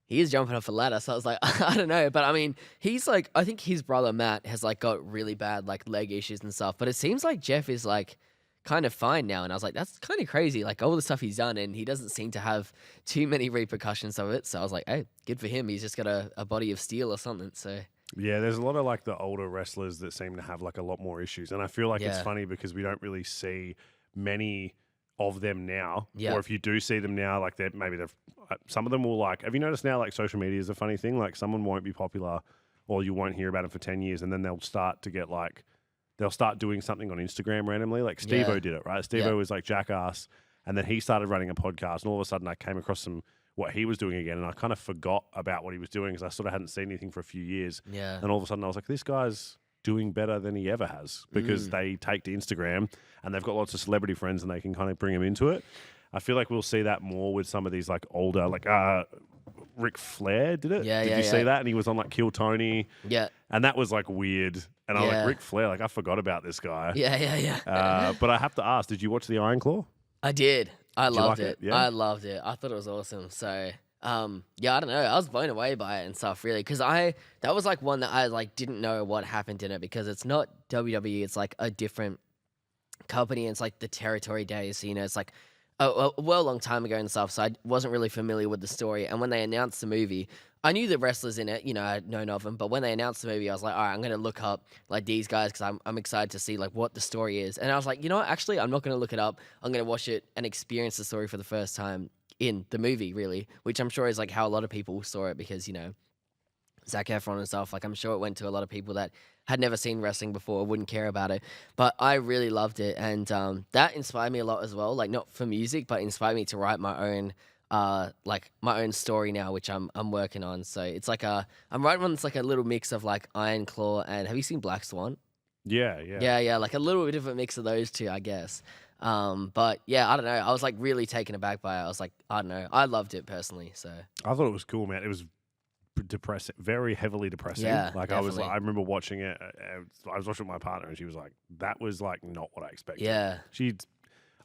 Speaker 2: he is jumping off a ladder. So I was like, I don't know. But I mean, he's like, I think his brother Matt has like got really bad like leg issues and stuff. But it seems like Jeff is like kind of fine now. And I was like, that's kind of crazy. Like all the stuff he's done, and he doesn't seem to have too many repercussions of it. So I was like, hey, good for him. He's just got a body of steel or something. So
Speaker 1: Yeah, there's a lot of like the older wrestlers that seem to have like a lot more issues. And I feel like it's
Speaker 2: Yeah.
Speaker 1: funny because we don't really see many of them now.
Speaker 2: Yeah.
Speaker 1: Or if you do see them now, like some of them will like, have you noticed now like social media is a funny thing? Like someone won't be popular or you won't hear about them for 10 years and then they'll start to get like, they'll start doing something on Instagram randomly. Like Steve-O
Speaker 2: Yeah.
Speaker 1: did it, right? Steve-O
Speaker 2: Yeah.
Speaker 1: was like Jackass and then he started running a podcast and all of a sudden I came across what he was doing again and I kind of forgot about what he was doing because I sort of hadn't seen anything for a few years.
Speaker 2: yeah.
Speaker 1: And all of a sudden I was like, this guy's doing better than he ever has because they take to Instagram and they've got lots of celebrity friends and they can kind of bring him into it. I feel like we'll see that more with some of these like older, like Ric Flair did it. Did you see that? And he was on like Kill Tony.
Speaker 2: Yeah.
Speaker 1: And that was like weird. And I was like, Ric Flair, like I forgot about this guy.
Speaker 2: Yeah.
Speaker 1: But I have to ask, did you watch the Iron Claw?
Speaker 2: I did. I loved
Speaker 1: like
Speaker 2: it.
Speaker 1: Yeah?
Speaker 2: I loved it. I thought it was awesome. So, yeah, I don't know. I was blown away by it and stuff, really, because that was like one that I like didn't know what happened in it because it's not WWE. It's like a different company. And it's like the territory days. So, it's like a long time ago and stuff. So I wasn't really familiar with the story. And when they announced the movie, I knew the wrestlers in it. I had known of them. But when they announced the movie, I was like, all right, I'm going to look up like these guys because I'm excited to see like what the story is. And I was like, you know what? Actually, I'm not going to look it up. I'm going to watch it and experience the story for the first time in the movie, really, which I'm sure is like how a lot of people saw it because, Zac Efron and stuff. Like I'm sure it went to a lot of people that had never seen wrestling before, wouldn't care about it. But I really loved it. And that inspired me a lot as well. Like not for music, but inspired me to write my own my own story now, which I'm working on. So it's like I'm writing one that's like a little mix of like Iron Claw and have you seen Black Swan?
Speaker 1: Yeah.
Speaker 2: Like a little bit of a mix of those two, I guess. But yeah, I don't know. I was like really taken aback by it. I was like, I don't know. I loved it personally. So
Speaker 1: I thought it was cool, man. It was depressing, very heavily depressing.
Speaker 2: Yeah,
Speaker 1: like
Speaker 2: definitely.
Speaker 1: I remember watching it. I was watching with my partner, and she was like, "That was like not what I expected."
Speaker 2: Yeah.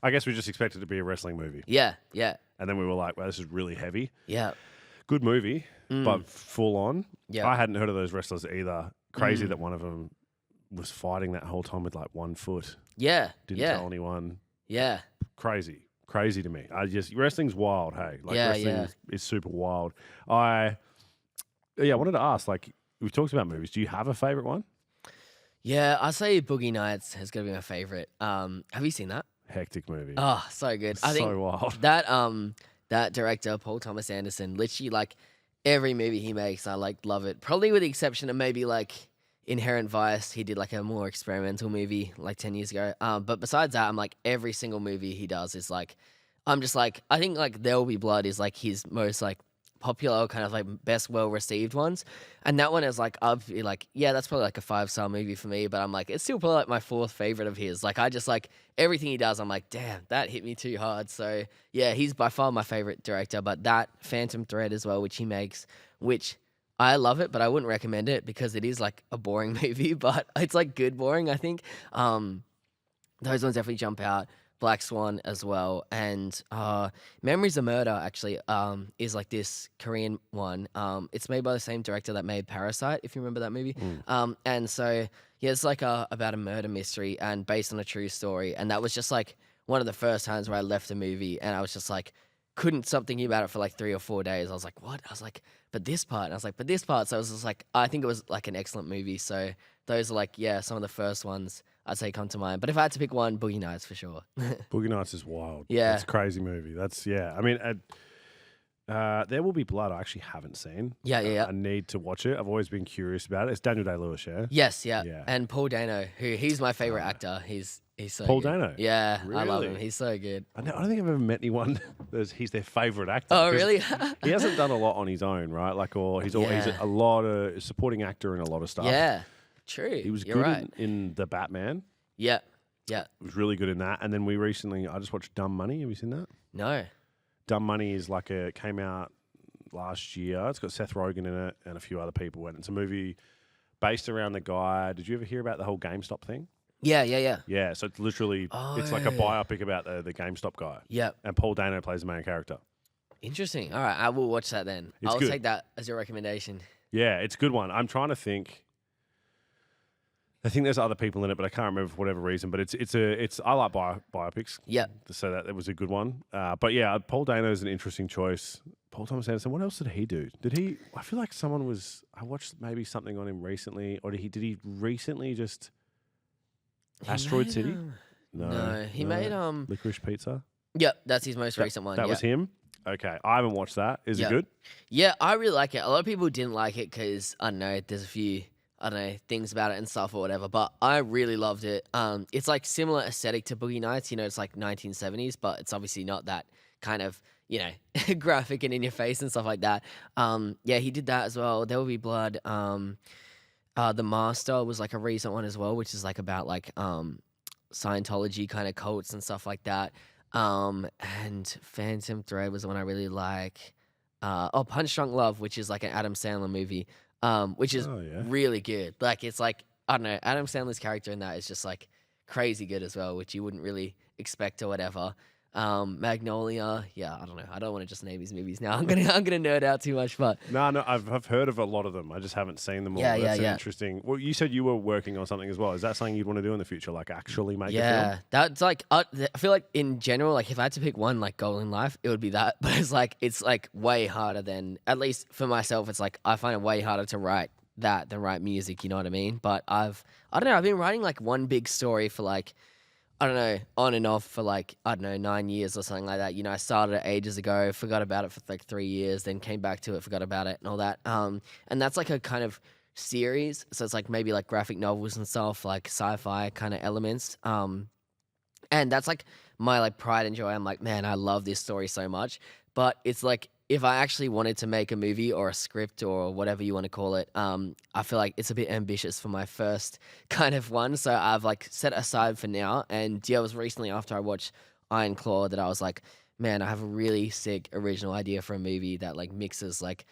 Speaker 1: I guess we just expected it to be a wrestling movie.
Speaker 2: Yeah.
Speaker 1: And then we were like, "Well, this is really heavy."
Speaker 2: Yeah.
Speaker 1: Good movie, but full on.
Speaker 2: Yeah.
Speaker 1: I hadn't heard of those wrestlers either. Crazy that one of them was fighting that whole time with like 1 foot.
Speaker 2: Yeah.
Speaker 1: Didn't tell anyone.
Speaker 2: Yeah.
Speaker 1: Crazy to me. Wrestling's wild. Hey, like wrestling is super wild. I wanted to ask, like, we've talked about movies. Do you have a favorite one?
Speaker 2: Yeah, I say Boogie Nights has got to be my favorite. Have you seen that?
Speaker 1: Hectic movie.
Speaker 2: Oh, so good. I think
Speaker 1: so wild.
Speaker 2: That director, Paul Thomas Anderson, literally like every movie he makes, I like love it. Probably with the exception of maybe like Inherent Vice. He did like a more experimental movie like 10 years ago. But besides that, I'm like every single movie he does is like, I'm just like, I think like There Will Be Blood is like his most like popular, kind of like best well-received ones. And that one is like, I'd be like, yeah, that's probably like a 5-star movie for me, but I'm like, it's still probably like my 4th favorite of his. Like, I just like everything he does, I'm like, damn, that hit me too hard. So yeah, he's by far my favorite director, but that Phantom Thread as well, which he makes, which I love it, but I wouldn't recommend it because it is like a boring movie, but it's like good boring, I think. Those ones definitely jump out. Black Swan as well, and Memories of Murder actually is like this Korean one. It's made by the same director that made Parasite, if you remember that movie. And so yeah, it's like about a murder mystery and based on a true story. And that was just like one of the first times where I left a movie and I was just like couldn't stop thinking about it for like 3 or 4 days. I was like, what? I was like, but this part. And I was like, but this part. So I was just like, I think it was like an excellent movie. So those are like, yeah, some of the first ones I'd say come to mind. But if I had to pick one, Boogie Nights for sure.
Speaker 1: Boogie Nights is wild.
Speaker 2: Yeah.
Speaker 1: It's a crazy movie. I mean, There Will Be Blood I actually haven't seen.
Speaker 2: Yeah.
Speaker 1: I need to watch it. I've always been curious about it. It's Daniel Day-Lewis, yeah?
Speaker 2: Yes, yeah. And Paul Dano, he's my favorite actor. He's so
Speaker 1: Paul
Speaker 2: good.
Speaker 1: Dano?
Speaker 2: Yeah,
Speaker 1: Really?
Speaker 2: I love him. He's so good.
Speaker 1: I don't think I've ever met anyone he's their favourite actor.
Speaker 2: Oh, really?
Speaker 1: He hasn't done a lot on his own, right? Like, or he's a lot of supporting actor in a lot of stuff.
Speaker 2: Yeah, true.
Speaker 1: He was
Speaker 2: You're
Speaker 1: good
Speaker 2: right.
Speaker 1: in The Batman.
Speaker 2: Yeah.
Speaker 1: He was really good in that. And then I just watched Dumb Money. Have you seen that?
Speaker 2: No.
Speaker 1: Dumb Money is like it came out last year. It's got Seth Rogen in it and a few other people. And it's a movie based around the guy. Did you ever hear about the whole GameStop thing?
Speaker 2: Yeah.
Speaker 1: Yeah, so it's literally, it's like a biopic about the GameStop guy.
Speaker 2: Yeah.
Speaker 1: And Paul Dano plays the main character.
Speaker 2: Interesting. All right, I will watch that then. I'll
Speaker 1: good.
Speaker 2: take that as your recommendation.
Speaker 1: Yeah, it's a good one. I'm trying to think. I think there's other people in it, but I can't remember for whatever reason. But I like biopics.
Speaker 2: Yeah.
Speaker 1: So that was a good one. But yeah, Paul Dano is an interesting choice. Paul Thomas Anderson. What else did he do? I feel like I watched maybe something on him recently, or did he recently just Asteroid City?
Speaker 2: No, he made
Speaker 1: Licorice Pizza.
Speaker 2: Yep, that's his most recent one.
Speaker 1: That was him. Okay, I haven't watched that. Is it good?
Speaker 2: Yeah, I really like it. A lot of people didn't like it because I don't know. There's a few things about it and stuff or whatever. But I really loved it. It's like similar aesthetic to Boogie Nights. It's like 1970s, but it's obviously not that kind of graphic and in your face and stuff like that. Yeah, he did that as well. There Will Be Blood. The Master was like a recent one as well, which is like about like Scientology kind of cults and stuff like that. And Phantom Thread was the one I really like. Punch Drunk Love, which is like an Adam Sandler movie, which is
Speaker 1: Oh yeah.
Speaker 2: really good. Like it's like I don't know, Adam Sandler's character in that is just like crazy good as well, which you wouldn't really expect or whatever. Magnolia, yeah, I don't know. I don't want to just name these movies now. I'm gonna nerd out too much, but
Speaker 1: No, I've heard of a lot of them. I just haven't seen them all.
Speaker 2: Yeah,
Speaker 1: That's
Speaker 2: yeah.
Speaker 1: interesting. Well, you said you were working on something as well. Is that something you'd want to do in the future, like actually make a film?
Speaker 2: yeah, that's like I feel like in general, like if I had to pick one like goal in life, it would be that. But it's like way harder than, at least for myself. It's like I find it way harder to write that than write music. You know what I mean? But I don't know. I've been writing like one big story for like, I don't know, on and off for like, I don't know, 9 years or something like that. You know, I started it ages ago, forgot about it for like 3 years, then came back to it, forgot about it and all that. And that's like a kind of series. So it's like maybe like graphic novels and stuff, like sci-fi kind of elements. And that's like my like pride and joy. I'm like, man, I love this story so much. But it's like if I actually wanted to make a movie or a script or whatever you want to call it, I feel like it's a bit ambitious for my first kind of one. So I've like set aside for now. And yeah, it was recently after I watched Iron Claw that I was like, man, I have a really sick original idea for a movie that like mixes like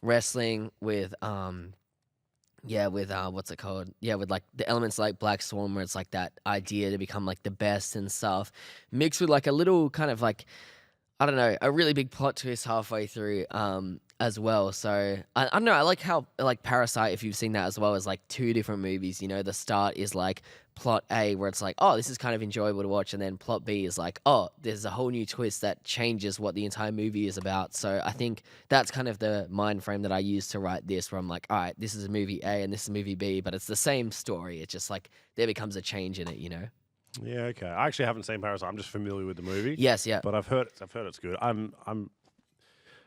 Speaker 2: wrestling with what's it called? Yeah, with like the elements like Black Swan, where it's like that idea to become like the best and stuff, mixed with like a little kind of like, I don't know, a really big plot twist halfway through, as well. So I don't know. I like how like Parasite, if you've seen that as well, is like two different movies. You know, the start is like plot A, where it's like, oh, this is kind of enjoyable to watch, and then plot B is like, oh, there's a whole new twist that changes what the entire movie is about. So I think that's kind of the mind frame that I use to write this, where I'm like, all right, this is a movie A and this is a movie B, but it's the same story. It's just like there becomes a change in it, you know?
Speaker 1: Yeah, okay. I actually haven't seen Parasite. I'm just familiar with the movie.
Speaker 2: Yes, yeah.
Speaker 1: But I've heard it's good. I'm a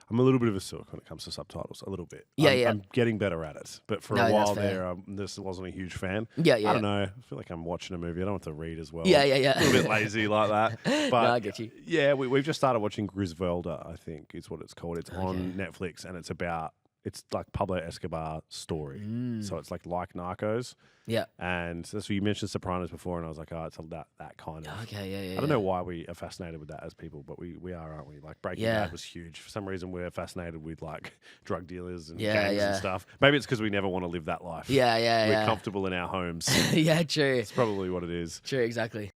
Speaker 1: little bit of a sook when it comes to subtitles. A little bit.
Speaker 2: Yeah.
Speaker 1: I'm getting better at it. But for
Speaker 2: No,
Speaker 1: a
Speaker 2: that's
Speaker 1: while
Speaker 2: fair.
Speaker 1: there, this wasn't a huge fan.
Speaker 2: Yeah.
Speaker 1: I don't know. I feel like I'm watching a movie. I don't have to read as well.
Speaker 2: Yeah.
Speaker 1: A little bit lazy like that. But
Speaker 2: No, I get you.
Speaker 1: yeah, we've just started watching Grisvelda, I think is what it's called. It's on Netflix, and it's like Pablo Escobar's story. So it's like Narcos.
Speaker 2: Yeah.
Speaker 1: And that's what you mentioned Sopranos before, and I was like, oh, it's that kind of.
Speaker 2: Okay, yeah.
Speaker 1: I don't know why we are fascinated with that as people, but we are, aren't we? Like Breaking Bad was huge. For some reason, we're fascinated with like drug dealers and gangs and stuff. Maybe it's because we never want to live that life.
Speaker 2: Yeah.
Speaker 1: We're comfortable in our homes.
Speaker 2: Yeah, true.
Speaker 1: It's probably what it is.
Speaker 2: True, exactly.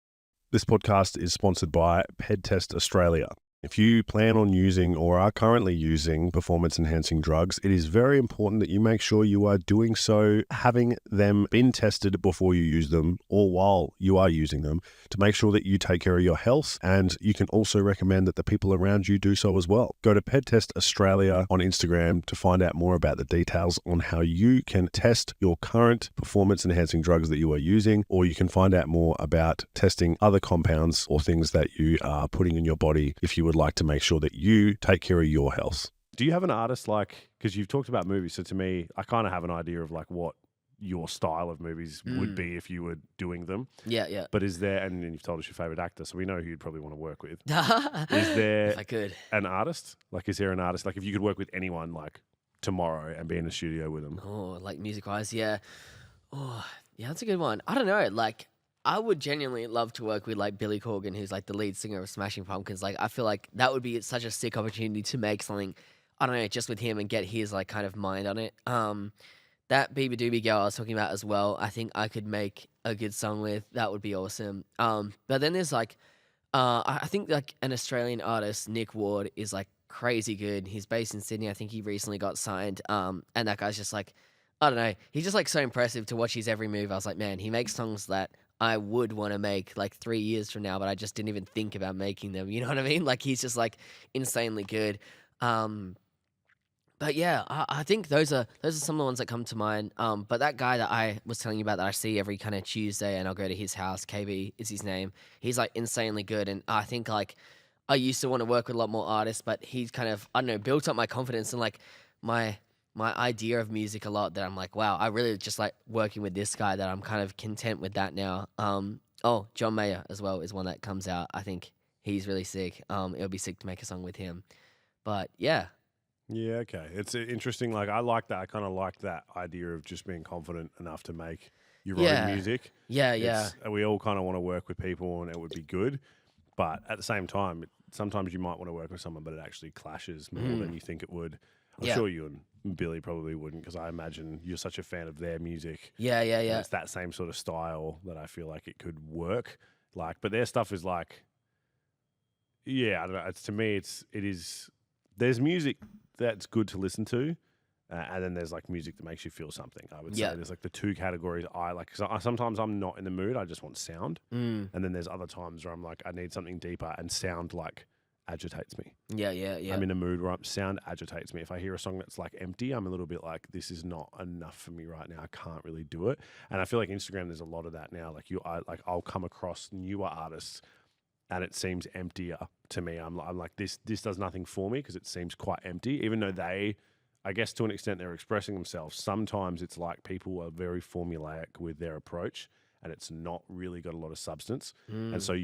Speaker 1: This podcast is sponsored by PedTest Australia. If you plan on using or are currently using performance-enhancing drugs, it is very important that you make sure you are doing so, having them been tested before you use them or while you are using them, to make sure that you take care of your health, and you can also recommend that the people around you do so as well. Go to PedTest Australia on Instagram to find out more about the details on how you can test your current performance-enhancing drugs that you are using, or you can find out more about testing other compounds or things that you are putting in your body if you would like to make sure that you take care of your health. Do you have an artist because you've talked about movies, so to me, I kind of have an idea of like what your style of movies would be if you were doing them.
Speaker 2: Yeah.
Speaker 1: But is there, and then you've told us your favorite actor, so we know who you'd probably want to work with.
Speaker 2: Is
Speaker 1: there
Speaker 2: if I could.
Speaker 1: An artist? Like, is there an artist, like if you could work with anyone like tomorrow and be in a studio with them?
Speaker 2: Oh, like music-wise, yeah. Oh, yeah, that's a good one. I don't know, like I would genuinely love to work with like Billy Corgan, who's like the lead singer of Smashing Pumpkins. Like I feel like that would be such a sick opportunity to make something, I don't know, just with him and get his like kind of mind on it. That Beaver Doobie girl I was talking about as well, I think I could make a good song with. That would be awesome. But then there's like, I think like an Australian artist, Nick Ward, is like crazy good. He's based in Sydney. I think he recently got signed. And that guy's just like, I don't know, he's just like so impressive to watch his every move. I was like, man, he makes songs that I would want to make like 3 years from now, but I just didn't even think about making them. You know what I mean? Like he's just like insanely good. But yeah, I think those are some of the ones that come to mind. But that guy that I was telling you about that I see every kind of Tuesday, and I'll go to his house, KB is his name. He's like insanely good, and I think like I used to want to work with a lot more artists, but he's kind of, I don't know, built up my confidence and like my idea of music a lot, that I'm like, wow, I really just like working with this guy, that I'm kind of content with that now. John Mayer as well is one that comes out. I think he's really sick. It'll be sick to make a song with him. But yeah.
Speaker 1: Yeah, okay. It's interesting. Like I like that. I kind of like that idea of just being confident enough to make your own
Speaker 2: Yeah.
Speaker 1: music.
Speaker 2: Yeah, yeah.
Speaker 1: It's we all kind of want to work with people, and it would be good. But at the same time, sometimes you might want to work with someone, but it actually clashes more than you think it would. I'm
Speaker 2: Yeah.
Speaker 1: sure you and Billy probably wouldn't, because I imagine you're such a fan of their music.
Speaker 2: Yeah, yeah,
Speaker 1: And
Speaker 2: yeah.
Speaker 1: it's that same sort of style that I feel like it could work. Like, but their stuff is like, yeah, I don't know. It's to me, it is. There's music that's good to listen to, and then there's like music that makes you feel something. I would say
Speaker 2: Yeah.
Speaker 1: there's like the two categories I like. Because sometimes I'm not in the mood. I just want sound, and then there's other times where I'm like, I need something deeper, and sound like agitates me.
Speaker 2: Yeah, yeah, yeah.
Speaker 1: I'm in a mood where sound agitates me. If I hear a song that's like empty, I'm a little bit like, this is not enough for me right now. I can't really do it. And I feel like Instagram, there's a lot of that now. Like I'll come across newer artists, and it seems emptier to me. I'm like, this does nothing for me because it seems quite empty. Even though they, I guess to an extent, they're expressing themselves. Sometimes it's like people are very formulaic with their approach, and it's not really got a lot of substance. And so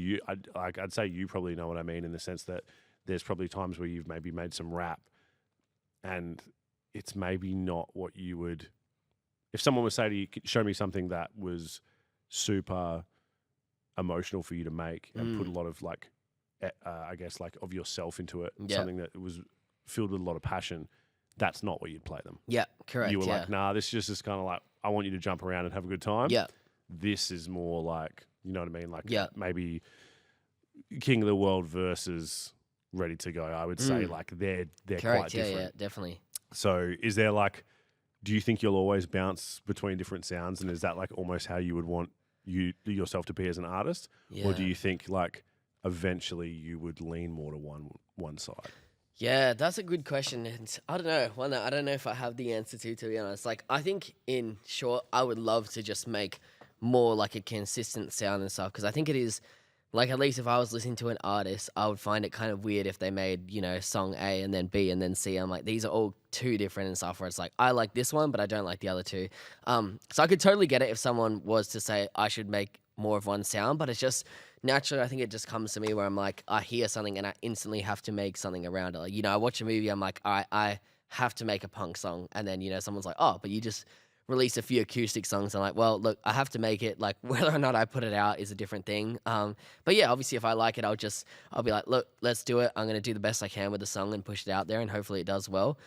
Speaker 1: I'd say you probably know what I mean, in the sense that there's probably times where you've maybe made some rap, and it's maybe not what you would. If someone would say to you, show me something that was super emotional for you to make and put a lot of like, I guess like of yourself into it,
Speaker 2: Yeah.
Speaker 1: something that was filled with a lot of passion, that's not what you'd play them.
Speaker 2: Yeah, correct.
Speaker 1: You were
Speaker 2: yeah.
Speaker 1: like, nah, this is just kind of like, I want you to jump around and have a good time.
Speaker 2: Yeah.
Speaker 1: This is more like, you know what I mean? Like
Speaker 2: Yeah.
Speaker 1: maybe King of the World versus Ready to Go. I would say like they're
Speaker 2: Correct.
Speaker 1: quite
Speaker 2: Yeah,
Speaker 1: different.
Speaker 2: yeah, definitely.
Speaker 1: So is there like, do you think you'll always bounce between different sounds, and is that like almost how you would want yourself to be as an artist?
Speaker 2: Yeah.
Speaker 1: Or do you think like eventually you would lean more to one side?
Speaker 2: Yeah, that's a good question. And I don't know. One that I don't know if I have the answer to be honest. Like, I think in short, I would love to just make more like a consistent sound and stuff. Because I think it is, like, at least if I was listening to an artist, I would find it kind of weird if they made, song A and then B and then C. I'm like, these are all too different and stuff, where it's like, I like this one, but I don't like the other two. So I could totally get it if someone was to say I should make more of one sound, but it's just naturally, I think it just comes to me where I'm like, I hear something and I instantly have to make something around it. Like, I watch a movie, I'm like, all right, I have to make a punk song. And then, someone's like, oh, but you just release a few acoustic songs. I'm like, well, look, I have to make it. Like, whether or not I put it out is a different thing. But yeah, obviously if I like it, I'll be like, look, let's do it. I'm going to do the best I can with the song and push it out there, and hopefully it does well.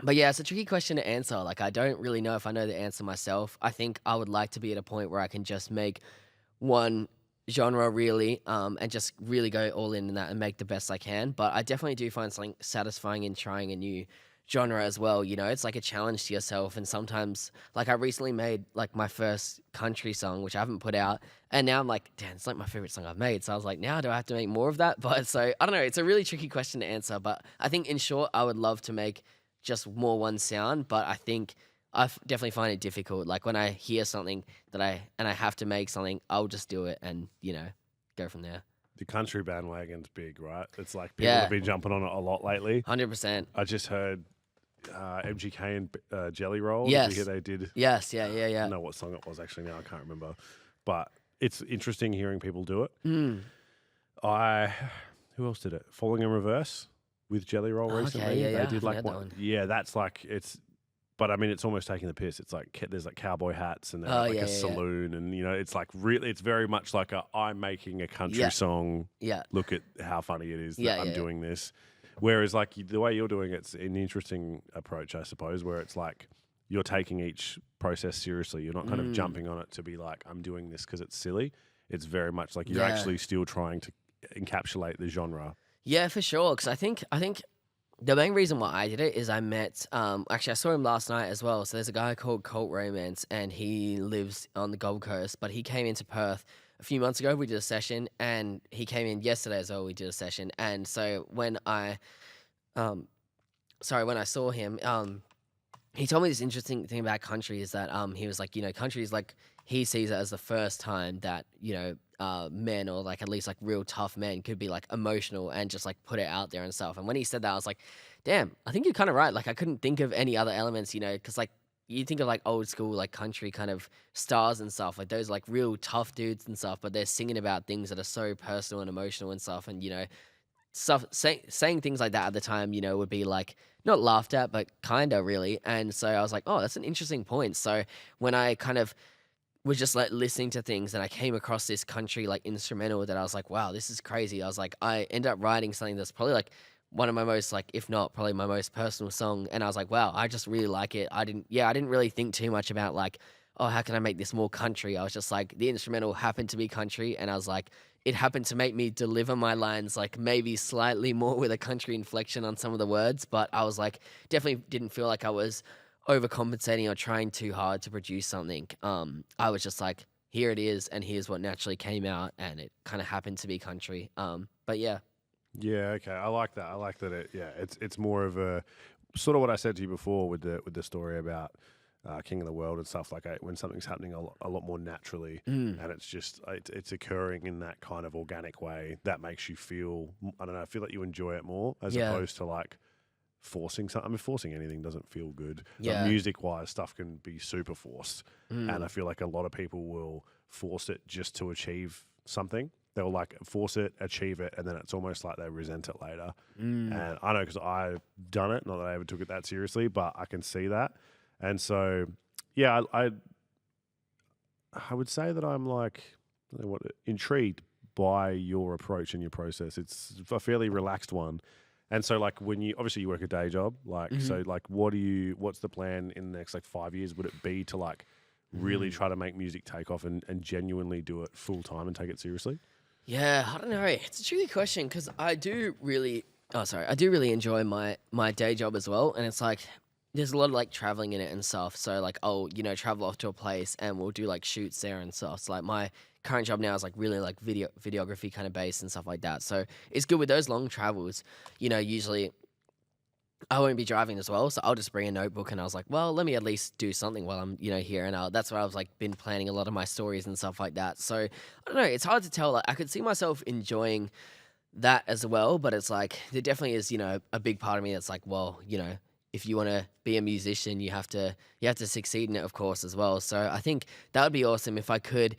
Speaker 2: But yeah, it's a tricky question to answer. Like, I don't really know if I know the answer myself. I think I would like to be at a point where I can just make one genre really, and just really go all in that and make the best I can. But I definitely do find something satisfying in trying a new genre as well. It's like a challenge to yourself. And sometimes, like, I recently made like my first country song, which I haven't put out, and now I'm like, damn, it's like my favorite song I've made. So I was like, now do I have to make more of that? But so I don't know, it's a really tricky question to answer. But I think in short, I would love to make just more one sound, but I think definitely find it difficult. Like, when I hear something that I have to make something, I'll just do it and go from there.
Speaker 1: The country bandwagon's big, right? It's like people
Speaker 2: Yeah.
Speaker 1: have been jumping on it a lot lately.
Speaker 2: 100%.
Speaker 1: I just heard MGK and Jelly Roll.
Speaker 2: Yes.
Speaker 1: Did you hear they did?
Speaker 2: Yes, yeah.
Speaker 1: I don't know what song it was actually now. I can't remember. But it's interesting hearing people do it. Who else did it? Falling in Reverse with Jelly Roll recently.
Speaker 2: Okay, yeah.
Speaker 1: They did
Speaker 2: I
Speaker 1: like
Speaker 2: haven't heard that one.
Speaker 1: Yeah, that's like but I mean, it's almost taking the piss. It's like there's like cowboy hats and there's like a saloon, and it's like really, it's very much like I'm making a country song.
Speaker 2: Yeah.
Speaker 1: Look at how funny it is that I'm
Speaker 2: yeah.
Speaker 1: doing this. Whereas like the way you're doing it's an interesting approach, I suppose, where it's like you're taking each process seriously. You're not kind of jumping on it to be like, I'm doing this because it's silly. It's very much like you're actually still trying to encapsulate the genre.
Speaker 2: Yeah, for sure. Because I think the main reason why I did it is I met, actually I saw him last night as well. So there's a guy called Colt Romance, and he lives on the Gold Coast, but he came into Perth a few months ago. We did a session, and he came in yesterday as well. We did a session. And so when I saw him, he told me this interesting thing about country is that he was like, country is like, he sees it as the first time that, men, or like at least like real tough men, could be like emotional and just like put it out there and stuff. And when he said that, I was like, damn, I think you're kind of right. Like, I couldn't think of any other elements, because like you think of like old school like country kind of stars and stuff, like those like real tough dudes and stuff, but they're singing about things that are so personal and emotional and stuff. And saying things like that at the time, would be like not laughed at, but kind of really. And so I was like, oh, that's an interesting point. So when I kind of was just like listening to things and I came across this country like instrumental that I was like, wow, this is crazy. I was like, I end up writing something that's probably like one of my most like, if not probably my most personal song. And I was like, wow, I just really like it. I didn't really think too much about like, oh, how can I make this more country? I was just like, the instrumental happened to be country. And I was like, it happened to make me deliver my lines like maybe slightly more with a country inflection on some of the words. But I was like, definitely didn't feel like I was overcompensating or trying too hard to produce something. I was just like, here it is, and here's what naturally came out, and it kind of happened to be country. But yeah.
Speaker 1: Yeah, okay. I like that. I like that. It's more of a sort of what I said to you before with the story about King of the World and stuff like when something's happening a lot more naturally, and it's just it's occurring in that kind of organic way that makes you feel, I don't know, I feel like you enjoy it more as opposed to like forcing something. I mean, forcing anything doesn't feel good.
Speaker 2: Yeah.
Speaker 1: Music wise, stuff can be super forced, and I feel like a lot of people will force it just to achieve something. They'll like force it, achieve it, and then it's almost like they resent it later. And I know because I've done it, not that I ever took it that seriously, but I can see that. And so, yeah, I would say that I'm like, I don't know what, intrigued by your approach and your process. It's a fairly relaxed one. And so, like, when you obviously you work a day job, like, so like, what's the plan in the next like 5 years? Would it be to like really try to make music take off and genuinely do it full time and take it seriously?
Speaker 2: Yeah, I don't know. It's a tricky question because I do really enjoy my day job as well. And it's like, there's a lot of like traveling in it and stuff. So like, I'll, travel off to a place and we'll do like shoots there and stuff. So like my current job now is like really like videography kind of based and stuff like that. So it's good with those long travels. Usually I won't be driving as well, so I'll just bring a notebook and I was like, well, let me at least do something while I'm, here. And that's where I was like been planning a lot of my stories and stuff like that. So I don't know, it's hard to tell. Like I could see myself enjoying that as well, but it's like there definitely is, a big part of me that's like, well, if you want to be a musician, you have to succeed in it, of course, as well. So I think that would be awesome if I could,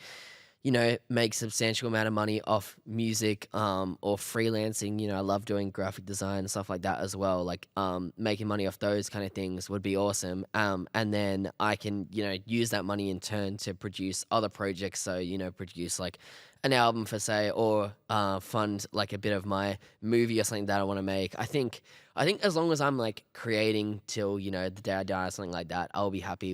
Speaker 2: make substantial amount of money off music, or freelancing. I love doing graphic design and stuff like that as well. Like, making money off those kind of things would be awesome. And then I can, use that money in turn to produce other projects. So, produce like an album for say, or fund like a bit of my movie or something that I want to make. I think as long as I'm like creating till the day I die or something like that, I'll be happy.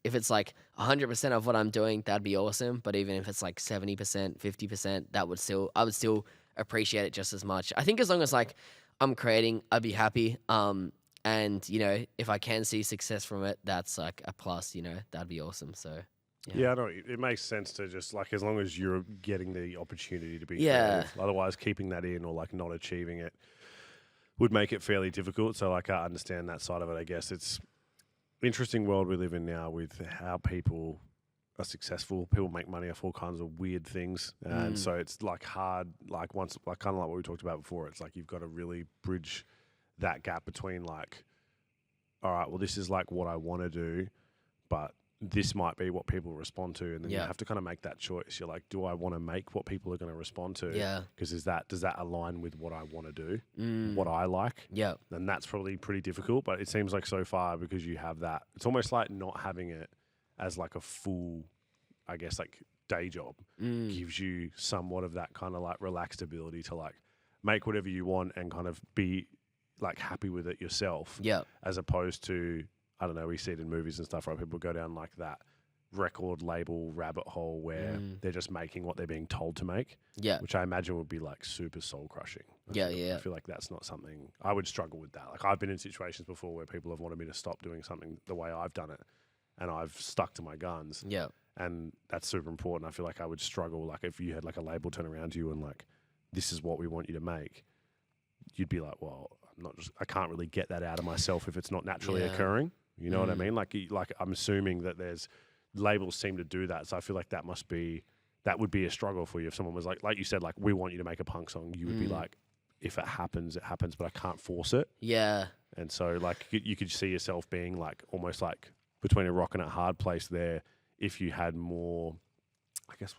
Speaker 2: If it's like 100% of what I'm doing, that'd be awesome. But even if it's like 70%, 50%, I would still appreciate it just as much. I think as long as like I'm creating, I'd be happy. And if I can see success from it, that's like a plus. That'd be awesome. So.
Speaker 1: Yeah, I know. It makes sense to just like, as long as you're getting the opportunity to be
Speaker 2: Yeah.
Speaker 1: creative. Otherwise, keeping that in or like not achieving it would make it fairly difficult. So like, I understand that side of it. I guess it's an interesting world we live in now with how people are successful. People make money off all kinds of weird things. And so it's like hard, like once, like kind of like what we talked about before, it's like you've got to really bridge that gap between like, all right, well, this is like what I want to do, but this might be what people respond to, and then you have to kind of make that choice. You're like, do I want to make what people are going to respond to?
Speaker 2: Yeah.
Speaker 1: Because does that align with what I want to do, what I like?
Speaker 2: Yeah.
Speaker 1: And that's probably pretty difficult, but it seems like so far because you have that, it's almost like not having it as like a full, I guess, like day job gives you somewhat of that kind of like relaxed ability to like make whatever you want and kind of be like happy with it yourself.
Speaker 2: Yeah.
Speaker 1: As opposed to, I don't know, we see it in movies and stuff, right? People go down like that record label rabbit hole where they're just making what they're being told to make.
Speaker 2: Yeah.
Speaker 1: Which I imagine would be like super soul crushing.
Speaker 2: Yeah.
Speaker 1: I feel like that's not something I would struggle with that. Like I've been in situations before where people have wanted me to stop doing something the way I've done it and I've stuck to my guns.
Speaker 2: Yeah.
Speaker 1: And that's super important. I feel like I would struggle. Like if you had like a label turn around to you and like, this is what we want you to make, you'd be like, well, I can't really get that out of myself if it's not naturally occurring. You know what I mean? Like I'm assuming that there's labels seem to do that. So I feel like that would be a struggle for you. If someone was like you said, like, we want you to make a punk song, you would be like, if it happens, but I can't force it. Yeah. And so like you could see yourself being like almost like between a rock and a hard place there if you had more, I guess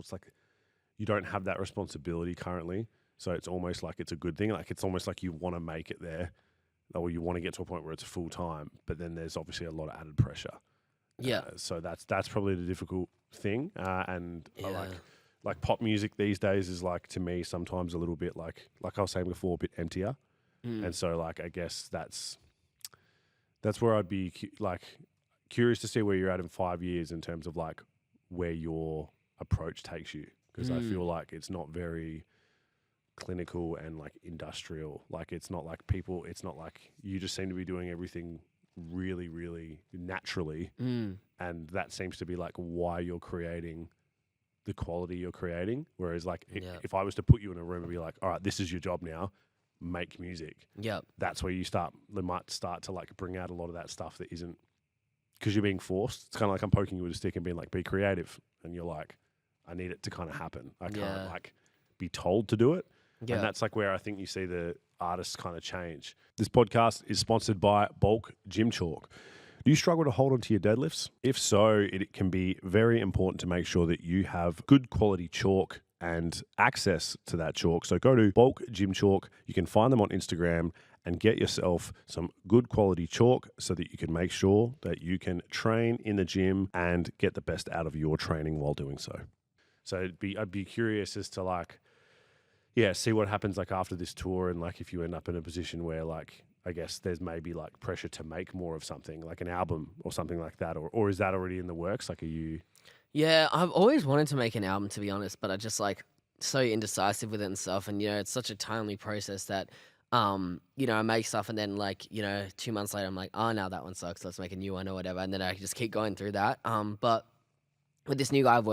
Speaker 1: you don't have that responsibility currently, So it's almost like it's a good thing. Like it's almost like you want to make it there, or you want to get to a point where it's full time. But then there's obviously a lot of added pressure.
Speaker 2: Yeah.
Speaker 1: So that's probably the difficult thing. And I
Speaker 2: Yeah.
Speaker 1: like pop music these days is like, to me, sometimes a little bit like I was saying before, a bit emptier. And so like I guess that's where I'd be curious to see where you're at in 5 years in terms of like where your approach takes you, because I feel like it's not very clinical and like industrial. Like it's not like you just seem to be doing everything really, really naturally. And that seems to be like why you're creating the quality you're creating. Whereas like if I was to put you in a room and be like, all right, this is your job now, make music. That's where they might start to like bring out a lot of that stuff that isn't, because you're being forced. It's kind of like I'm poking you with a stick and being like, be creative. And you're like, I need it to kind of happen. I can't like be told to do it. And that's like where I think you see the artists kind of change. This podcast is sponsored by Bulk Gym Chalk. Do you struggle to hold on to your deadlifts? If so, it can be very important to make sure that you have good quality chalk and access to that chalk. So go to Bulk Gym Chalk. You can find them on Instagram and get yourself some good quality chalk so that you can make sure that you can train in the gym and get the best out of your training while doing so. So I'd be curious as to like, see what happens like after this tour, and like if you end up in a position where like, I guess there's maybe like pressure to make more of something like an album or something like that, or is that already in the works? Like, are you?
Speaker 2: Yeah, I've always wanted to make an album, to be honest, but I just like so indecisive with it and stuff. And, it's such a timely process that, I make stuff and then like, 2 months later, I'm like, oh, no, that one sucks. Let's make a new one or whatever. And then I just keep going through that. But with this new guy I've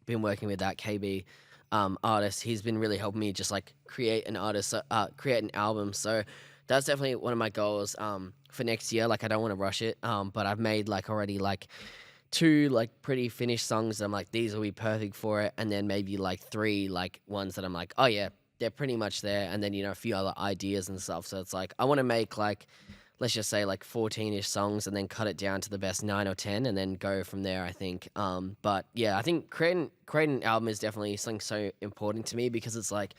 Speaker 2: been working with, that KB artist, he's been really helping me just like create an album. So that's definitely one of my goals for next year. Like I don't want to rush it, but I've made like already like 2 like pretty finished songs that I'm like, these will be perfect for it, and then maybe like 3 like ones that I'm like, oh yeah, they're pretty much there, and then a few other ideas and stuff. So it's like I want to make like, let's just say like 14-ish songs and then cut it down to the best 9 or 10 and then go from there, I think. But yeah, I think creating an album is definitely something so important to me, because it's like,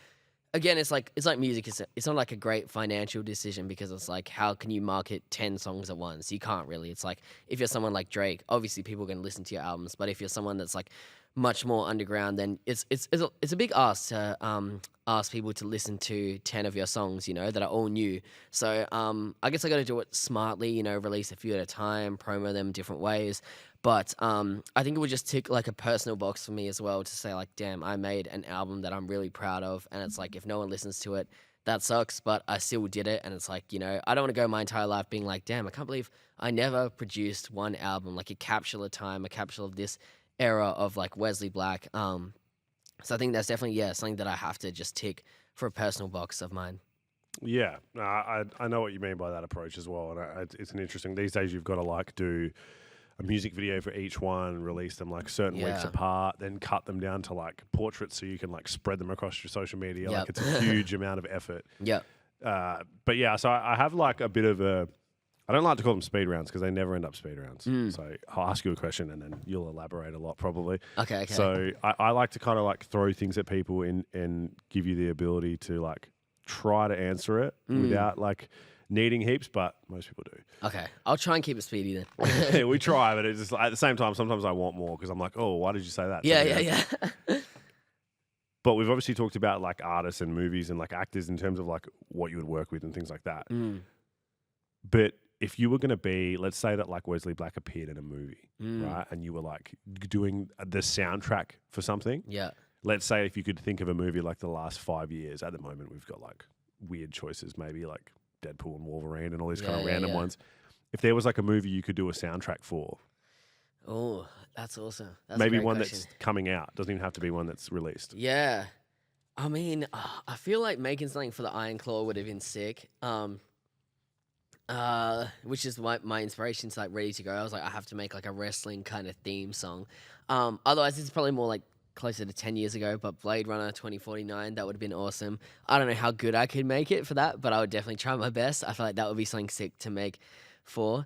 Speaker 2: again, it's like music. It's not like a great financial decision, because it's like, how can you market 10 songs at once? You can't really. It's like, if you're someone like Drake, obviously people are going to listen to your albums. But if you're someone that's like much more underground, then it's a big ask to ask people to listen to 10 of your songs, that are all new. So I guess I got to do it smartly, release a few at a time, promo them different ways. But I think it would just tick like a personal box for me as well, to say like, damn, I made an album that I'm really proud of. And it's like, if no one listens to it, that sucks, but I still did it. And it's like, I don't want to go my entire life being like, damn, I can't believe I never produced one album, like a capsule of time, a capsule of this era of like Wesley Black. So I think that's definitely, something that I have to just tick for a personal box of mine.
Speaker 1: Yeah, I know what you mean by that approach as well. And it's an interesting, these days you've got to like do a music video for each one, release them like certain weeks apart, then cut them down to like portraits so you can like spread them across your social media. Like it's a huge amount of effort. But yeah, so I have like a bit of I don't like to call them speed rounds because they never end up speed rounds. So I'll ask you a question and then you'll elaborate a lot probably.
Speaker 2: Okay.
Speaker 1: So I like to kind of like throw things at people and give you the ability to like try to answer it without like needing heaps, but most people do.
Speaker 2: Okay, I'll try and keep it speedy then.
Speaker 1: Yeah, we try, but it's just at the same time, sometimes I want more because I'm like, oh, why did you say that?
Speaker 2: Yeah.
Speaker 1: But we've obviously talked about like artists and movies and like actors in terms of like what you would work with and things like that. But if you were going to be, let's say that like Wesley Black appeared in a movie, right? And you were like doing the soundtrack for something.
Speaker 2: Yeah.
Speaker 1: Let's say if you could think of a movie like the last 5 years, at the moment we've got like weird choices, maybe like Deadpool and Wolverine and all these kind of random ones. If there was like a movie you could do a soundtrack for.
Speaker 2: Oh, that's awesome. That's
Speaker 1: maybe one that's coming out. Doesn't even have to be one that's released.
Speaker 2: Yeah. I mean, I feel like making something for the Iron Claw would have been sick. Which is my inspiration to like Ready to Go. I was like, I have to make like a wrestling kind of theme song. Otherwise, it's probably more like closer to 10 years ago, but Blade Runner 2049, that would have been awesome. I don't know how good I could make it for that, but I would definitely try my best. I feel like that would be something sick to make for.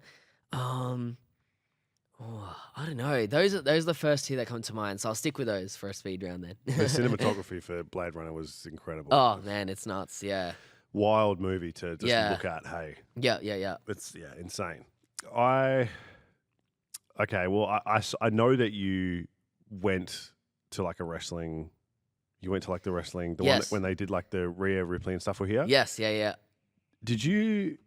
Speaker 2: Oh, I don't know. Those are the first two that come to mind. So I'll stick with those for a speed round then.
Speaker 1: The cinematography for Blade Runner was incredible.
Speaker 2: Oh man, it's nuts. Yeah.
Speaker 1: Wild movie to just
Speaker 2: Yeah.
Speaker 1: look at. Hey,
Speaker 2: Yeah.
Speaker 1: it's insane. Okay, well, I know that you went to like a wrestling. You went to like the wrestling, the one
Speaker 2: Yes.
Speaker 1: that, when they did like the Rhea Ripley and stuff were here.
Speaker 2: Yes. Yeah.
Speaker 1: Did you?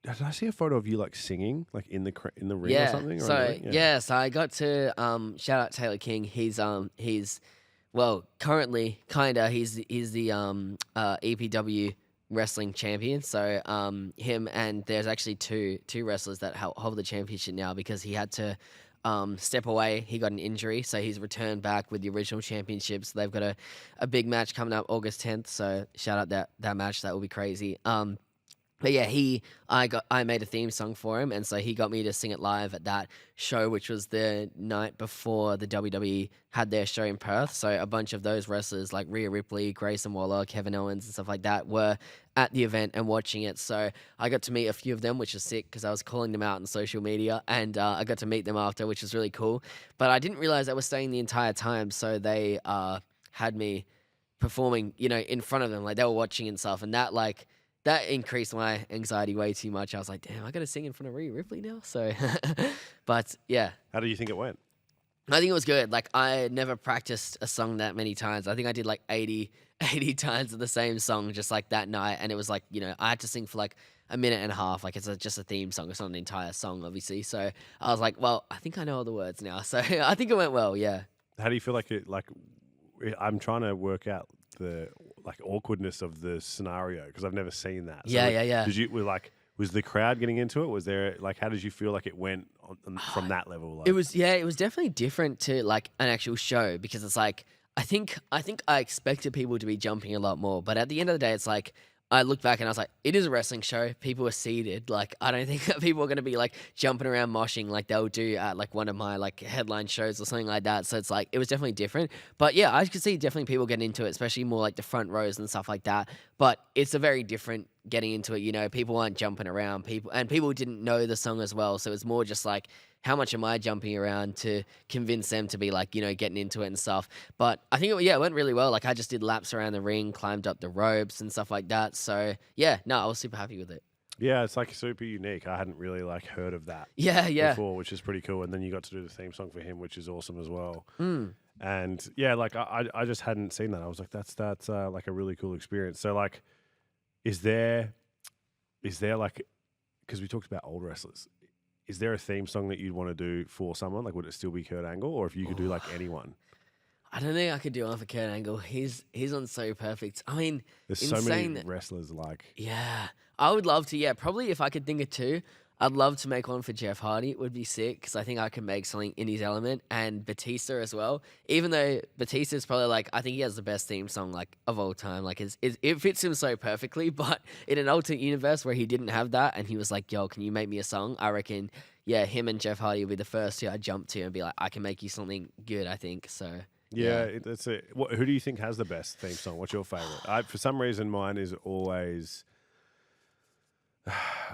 Speaker 1: Did I see a photo of you like singing, like in the ring or
Speaker 2: Yeah.
Speaker 1: something? Or
Speaker 2: So
Speaker 1: in the ring?
Speaker 2: yeah. So I got to shout out Taylor King. He's well currently he's the EPW wrestling champion. So him and there's actually two wrestlers that hold the championship now because he had to step away. He got an injury, so he's returned back with the original championship. So they've got a big match coming up August 10th. So shout out that match. That will be crazy. But yeah, I made a theme song for him, and so he got me to sing it live at that show, which was the night before the WWE had their show in Perth. So a bunch of those wrestlers like Rhea Ripley, Grayson Waller, Kevin Owens, and stuff like that were at the event and watching it. So I got to meet a few of them, which was sick because I was calling them out on social media, and I got to meet them after, which was really cool. But I didn't realize they were staying the entire time, so they had me performing, in front of them, like they were watching and stuff, and that increased my anxiety way too much. I was like, damn, I got to sing in front of Rhea Ripley now. So, but yeah.
Speaker 1: How do you think it went?
Speaker 2: I think it was good. Like, I never practiced a song that many times. I think I did like 80 times of the same song just like that night. And it was like, I had to sing for like a minute and a half. Like, it's just a theme song. It's not an entire song, obviously. So I was like, well, I think I know all the words now. So I think it went well, yeah.
Speaker 1: How do you feel like it? Like, I'm trying to work out the like awkwardness of the scenario because I've never seen that. So
Speaker 2: Yeah.
Speaker 1: Was the crowd getting into it? Was there like how did you feel like it went from that level? Like,
Speaker 2: It was definitely different to like an actual show because it's like I think I expected people to be jumping a lot more, but at the end of the day, it's like I looked back and I was like, it is a wrestling show. People are seated. Like, I don't think that people are going to be like jumping around moshing like they'll do at like one of my like headline shows or something like that. So it's like, it was definitely different. But yeah, I could see definitely people getting into it, especially more like the front rows and stuff like that. But it's a very different getting into it. People aren't jumping around. People didn't know the song as well. So it's more just like, how much am I jumping around to convince them to be like, getting into it and stuff. But I think it went really well. Like I just did laps around the ring, climbed up the ropes and stuff like that. So yeah, no, I was super happy with it.
Speaker 1: yeah, it's like super unique. I hadn't really like heard of that
Speaker 2: Yeah.
Speaker 1: before, which is pretty cool. And then you got to do the theme song for him, which is awesome as well.
Speaker 2: Mm.
Speaker 1: And yeah, like I just hadn't seen that. I was like, that's like a really cool experience. So like, is there like, because we talked about old wrestlers, is there a theme song that you'd want to do for someone? Like, would it still be Kurt Angle, or if you could do like anyone?
Speaker 2: I don't think I could do one for Kurt Angle. He's on so perfect. I mean,
Speaker 1: There's so many wrestlers like.
Speaker 2: Yeah, I would love to. Yeah, probably if I could think of two, I'd love to make one for Jeff Hardy. It would be sick because I think I can make something in his element, and Batista as well. Even though Batista's probably like, I think he has the best theme song like of all time. Like it fits him so perfectly. But in an alternate universe where he didn't have that, and he was like, "Yo, can you make me a song?" I reckon, yeah, him and Jeff Hardy would be the first two I'd jump to and be like, "I can make you something good." I think so.
Speaker 1: Yeah, that's it. Who do you think has the best theme song? What's your favorite? For some reason, mine is always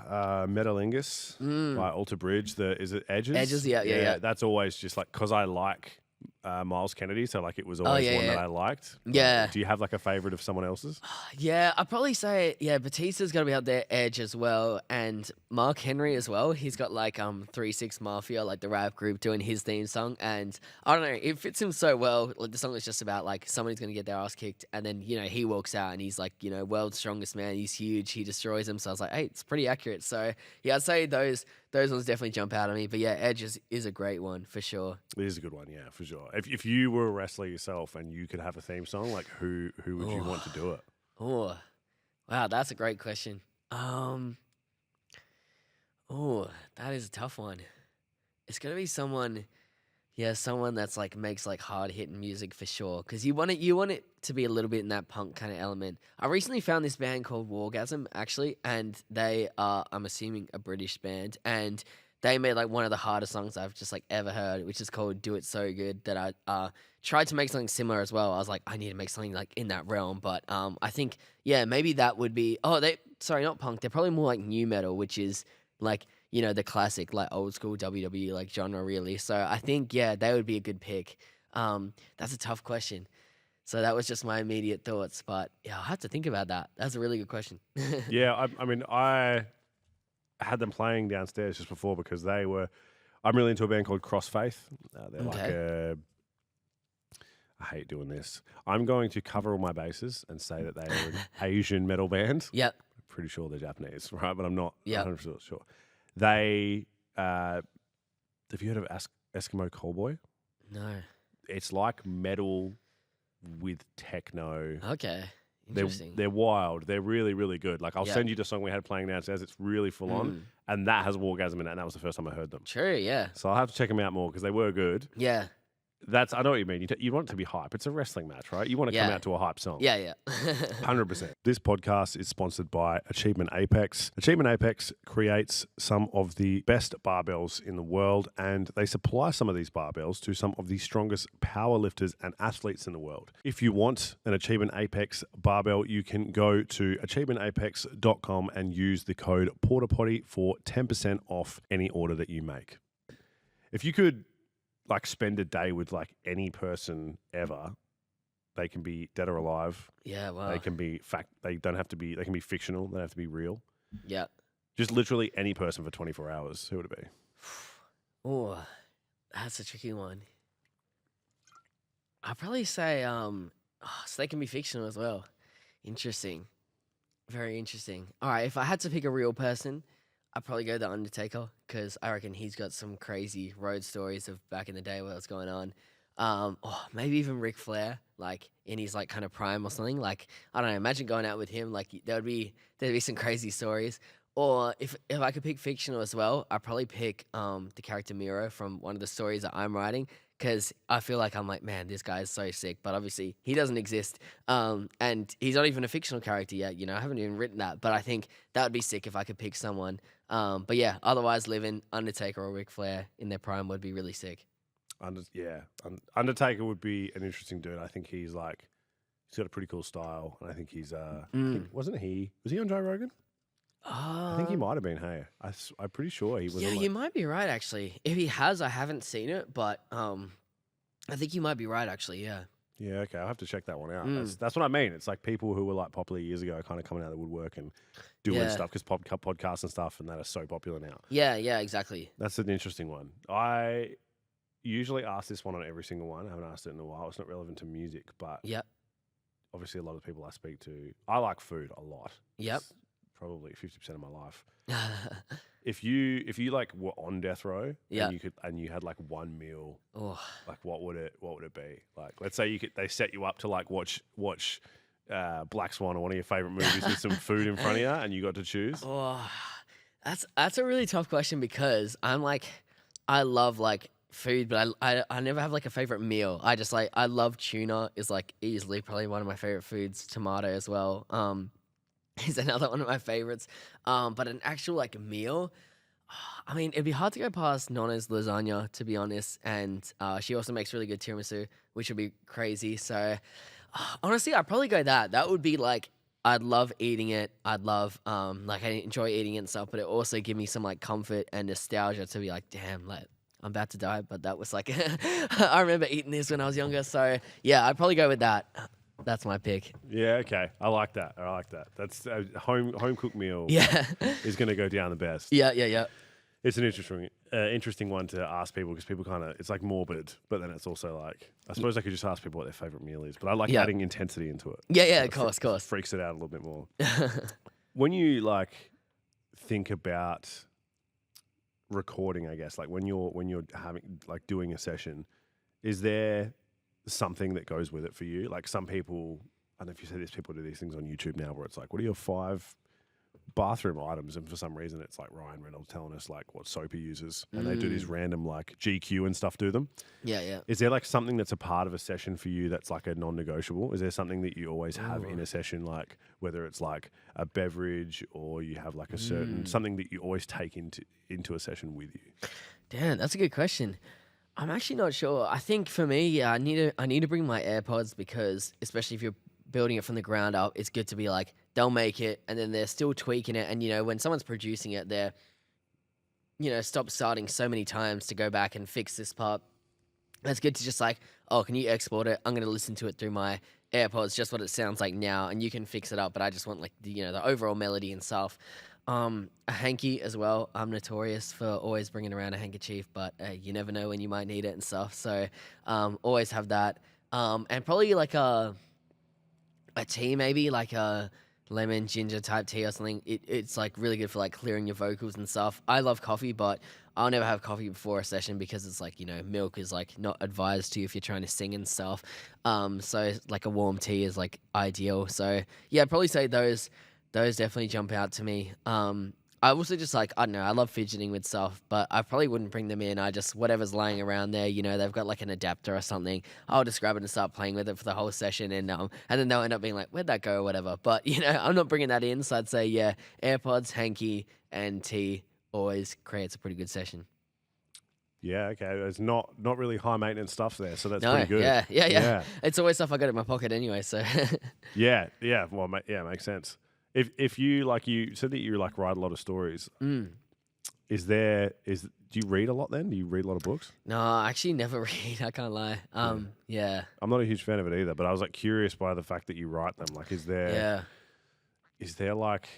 Speaker 1: Metalingus by Alter Bridge. Is it Edges?
Speaker 2: Edges, yeah.
Speaker 1: That's always just like because I like Miles Kennedy, so like it was always one that I liked.
Speaker 2: Yeah.
Speaker 1: Do you have like a favorite of someone else's?
Speaker 2: Yeah, I'd probably say Batista's got to be up there, Edge as well, and Mark Henry as well. He's got like 3-6 Mafia, like the rap group, doing his theme song, and I don't know, it fits him so well. Like the song is just about like somebody's gonna get their ass kicked, and then he walks out and he's like world's strongest man. He's huge. He destroys him. So I was like, hey, it's pretty accurate. So yeah, I'd say those ones definitely jump out at me. But yeah, Edge is a great one for sure.
Speaker 1: It is a good one, yeah, for sure. If you were a wrestler yourself and you could have a theme song, like who would you want to do it?
Speaker 2: Oh, wow, that's a great question. Oh, that is a tough one. It's gonna be someone that's like makes like hard hitting music for sure. Because you want it to be a little bit in that punk kind of element. I recently found this band called Wargasm actually, and they are, I'm assuming, a British band, and they made like one of the hardest songs I've just like ever heard, which is called "Do It So Good." That I tried to make something similar as well. I was like, I need to make something like in that realm, but I think maybe that would be. Oh, sorry, not punk. They're probably more like new metal, which is like the classic like old school WWE like genre really. So I think yeah, they would be a good pick. That's a tough question. So that was just my immediate thoughts, but yeah, I'll have to think about that. That's a really good question.
Speaker 1: Yeah, I mean, I had them playing downstairs just before because they were. I'm really into a band called Crossfaith. They're like
Speaker 2: Okay.
Speaker 1: I hate doing this. I'm going to cover all my bases and say that they are an Asian metal band.
Speaker 2: Yep.
Speaker 1: Pretty sure they're Japanese, right? But I'm not
Speaker 2: Yep.
Speaker 1: 100% sure. They, have you heard of Eskimo Callboy?
Speaker 2: No.
Speaker 1: It's like metal with techno.
Speaker 2: Okay.
Speaker 1: They're,
Speaker 2: Interesting.
Speaker 1: they're wild. They're really, really good. Like I'll
Speaker 2: Yep.
Speaker 1: send you the song we had playing downstairs. It's really full on, and that has Wargasm in it. And that was the first time I heard them.
Speaker 2: True. Yeah.
Speaker 1: So I'll have to check them out more because they were good.
Speaker 2: Yeah.
Speaker 1: I know what you mean. You want it to be hype. It's a wrestling match, right? You want to come
Speaker 2: Yeah.
Speaker 1: out to a hype song.
Speaker 2: Yeah. Yeah.
Speaker 1: 100%. This podcast is sponsored by Achievement Apex. Achievement Apex creates some of the best barbells in the world, and they supply some of these barbells to some of the strongest power lifters and athletes in the world. If you want an Achievement Apex barbell, you can go to achievementapex.com and use the code PORTAPOTTY for 10% off any order that you make. If you could like spend a day with like any person ever, they can be dead or alive.
Speaker 2: Yeah. Wow.
Speaker 1: They can be they don't have to be, they can be fictional. They don't have to be real.
Speaker 2: Yeah.
Speaker 1: Just literally any person for 24 hours. Who would it be?
Speaker 2: Oh, that's a tricky one. I'd probably say so they can be fictional as well. Interesting. Very interesting. All right, if I had to pick a real person, I'd probably go The Undertaker because I reckon he's got some crazy road stories of back in the day what was going on. Maybe even Ric Flair, like in his like kind of prime or something. Like I don't know, imagine going out with him. Like there'd be some crazy stories. Or if I could pick fictional as well, I'd probably pick the character Miro from one of the stories that I'm writing because I feel like I'm like, man, this guy is so sick. But obviously he doesn't exist, and he's not even a fictional character yet. I haven't even written that, but I think that would be sick if I could pick someone. But yeah, otherwise living Undertaker or Ric Flair in their prime would be really sick.
Speaker 1: Undertaker would be an interesting dude. I think he's got a pretty cool style, and I think he's was he on Joe Rogan? I think he might have been. Hey, I'm pretty sure he was.
Speaker 2: Yeah, you might be right actually. If he has, I haven't seen it, but I think you might be right actually. Yeah.
Speaker 1: Yeah, okay. I'll have to check that one out. That's what I mean. It's like people who were like popular years ago kind of coming out of the woodwork and doing stuff because podcasts and stuff and that are so popular now.
Speaker 2: Yeah, exactly.
Speaker 1: That's an interesting one. I usually ask this one on every single one. I haven't asked it in a while. It's not relevant to music, but obviously a lot of the people I speak to, I like food a lot.
Speaker 2: Yep.
Speaker 1: It's probably 50% of my life. If you like were on death row and you had like one meal, like what would it be? Like let's say they set you up to like watch Black Swan or one of your favorite movies with some food in front of you and you got to choose.
Speaker 2: That's a really tough question because I'm like I love like food, but I never have like a favorite meal. I just I love tuna is like easily probably one of my favorite foods. Tomato as well. Is another one of my favorites. But an actual like meal, I mean, it'd be hard to go past Nonna's lasagna, to be honest. And she also makes really good tiramisu, which would be crazy. So honestly, I'd probably go that. That would be like, I'd love eating it. I'd love, like I enjoy eating it and stuff, but it also give me some like comfort and nostalgia to be like, damn, like I'm about to die. But that was like, I remember eating this when I was younger. So yeah, I'd probably go with that. That's my pick.
Speaker 1: Yeah, okay. I like that. That's a home cooked meal.
Speaker 2: Yeah.
Speaker 1: Is going to go down the best.
Speaker 2: Yeah.
Speaker 1: It's an interesting one to ask people because people kind of, it's like morbid, but then it's also like, I suppose I could just ask people what their favorite meal is, but I like adding intensity into it.
Speaker 2: Yeah, of course.
Speaker 1: Freaks it out a little bit more. When you like think about recording, I guess, like when you're having like doing a session, is there something that goes with it for you? Like some people, I don't know if you say this, people do these things on YouTube now where it's like, what are your 5 bathroom items? And for some reason it's like Ryan Reynolds telling us like what soap he uses and they do these random like GQ and stuff to them.
Speaker 2: Yeah.
Speaker 1: Is there like something that's a part of a session for you that's like a non-negotiable? Is there something that you always have in a session, like whether it's like a beverage or you have like a certain something that you always take into a session with you?
Speaker 2: Damn, that's a good question. I'm actually not sure. I think for me, yeah, I need to bring my AirPods because especially if you're building it from the ground up, it's good to be like, they'll make it and then they're still tweaking it. And when someone's producing it, they're stop starting so many times to go back and fix this part. It's good to just like, oh, can you export it? I'm going to listen to it through my AirPods, just what it sounds like now, and you can fix it up. But I just want like the overall melody and stuff. A hanky as well. I'm notorious for always bringing around a handkerchief, but you never know when you might need it and stuff. So always have that. And probably like a tea, maybe like a lemon ginger type tea or something. It's like really good for like clearing your vocals and stuff. I love coffee, but I'll never have coffee before a session because it's like, milk is like not advised to you if you're trying to sing and stuff. So like a warm tea is like ideal. So yeah, I'd probably say those definitely jump out to me. I also just like, I don't know, I love fidgeting with stuff, but I probably wouldn't bring them in. I just, whatever's lying around there, they've got like an adapter or something. I'll just grab it and start playing with it for the whole session. And then they'll end up being like, where'd that go or whatever. But, I'm not bringing that in. So I'd say, yeah, AirPods, hanky, and tea always creates a pretty good session.
Speaker 1: Yeah, okay. There's not really high maintenance stuff there, so that's
Speaker 2: No,
Speaker 1: pretty good.
Speaker 2: Yeah. It's always stuff I got in my pocket anyway, so.
Speaker 1: Yeah. Well, yeah, makes sense. If you like, you said that you like write a lot of stories. Do you read a lot then? Do you read a lot of books?
Speaker 2: No, I actually never read. I can't lie. Yeah.
Speaker 1: I'm not a huge fan of it either, but I was like curious by the fact that you write them. Like, is there like,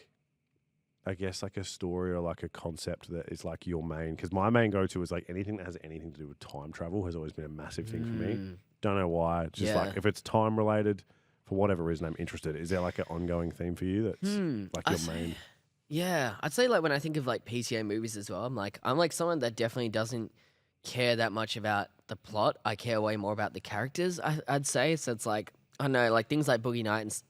Speaker 1: I guess like a story or like a concept that is like your main? Because my main go-to is like anything that has anything to do with time travel has always been a massive thing for me. Don't know why. Just like if it's time related, for whatever reason, I'm interested. Is there like an ongoing theme for you that's like your main?
Speaker 2: Yeah, I'd say like when I think of like PTA movies as well, I'm like someone that definitely doesn't care that much about the plot. I care way more about the characters. I'd say so. It's like I don't know, like things like Boogie Nights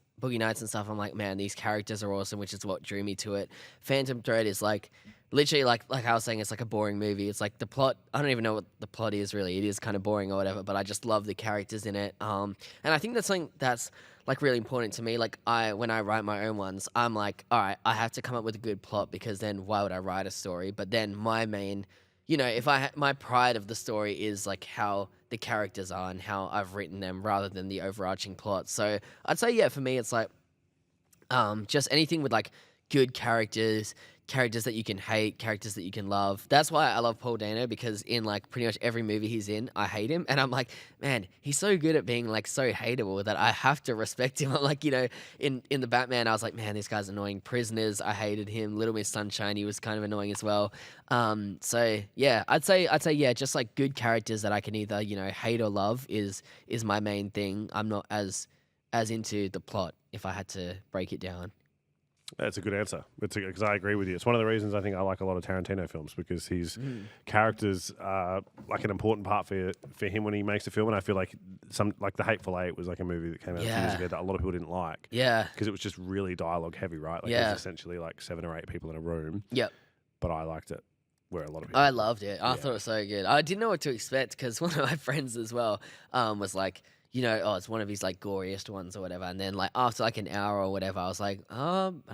Speaker 2: and stuff. I'm like, man, these characters are awesome, which is what drew me to it. Phantom Thread is like literally like I was saying, it's like a boring movie. It's like the plot. I don't even know what the plot is really. It is kind of boring or whatever, but I just love the characters in it. And I think that's something that's like really important to me. Like when I write my own ones, I'm like, all right, I have to come up with a good plot because then why would I write a story? But then my main, if my pride of the story is like how the characters are and how I've written them rather than the overarching plot. So I'd say, yeah, for me, it's like just anything with like good characters that you can hate, characters that you can love. That's why I love Paul Dano, because in like pretty much every movie he's in, I hate him. And I'm like, man, he's so good at being like so hateable that I have to respect him. I'm like, in the Batman, I was like, man, this guy's annoying. Prisoners, I hated him. Little Miss Sunshine, he was kind of annoying as well. So yeah, I'd say yeah, just like good characters that I can either, hate or love is my main thing. I'm not as into the plot if I had to break it down.
Speaker 1: That's a good answer. Because I agree with you. It's one of the reasons I think I like a lot of Tarantino films, because his characters are like an important part for him when he makes a film. And I feel like The Hateful Eight was like a movie that came out a few years ago that a lot of people didn't like.
Speaker 2: Yeah.
Speaker 1: Because it was just really dialogue heavy, right? Like it was essentially like 7 or 8 people in a room.
Speaker 2: Yep.
Speaker 1: But I liked it. Where a lot of people.
Speaker 2: I loved it. I thought it was so good. I didn't know what to expect because one of my friends as well was like, it's one of his like goriest ones or whatever. And then like after like an hour or whatever, I was like,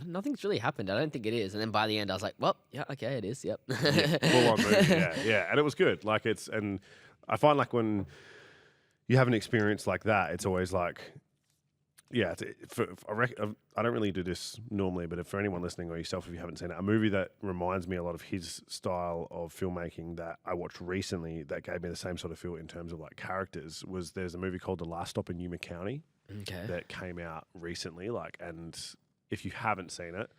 Speaker 2: nothing's really happened. I don't think it is. And then by the end, I was like, well, yeah, okay, it is. Yep.
Speaker 1: Full on movie. Yeah. And it was good. Like and I find like when you have an experience like that, it's always like, yeah, I don't really do this normally, but for anyone listening or yourself, if you haven't seen it, a movie that reminds me a lot of his style of filmmaking that I watched recently that gave me the same sort of feel in terms of like characters there's a movie called The Last Stop in Yuma County that came out recently. And if you haven't seen it,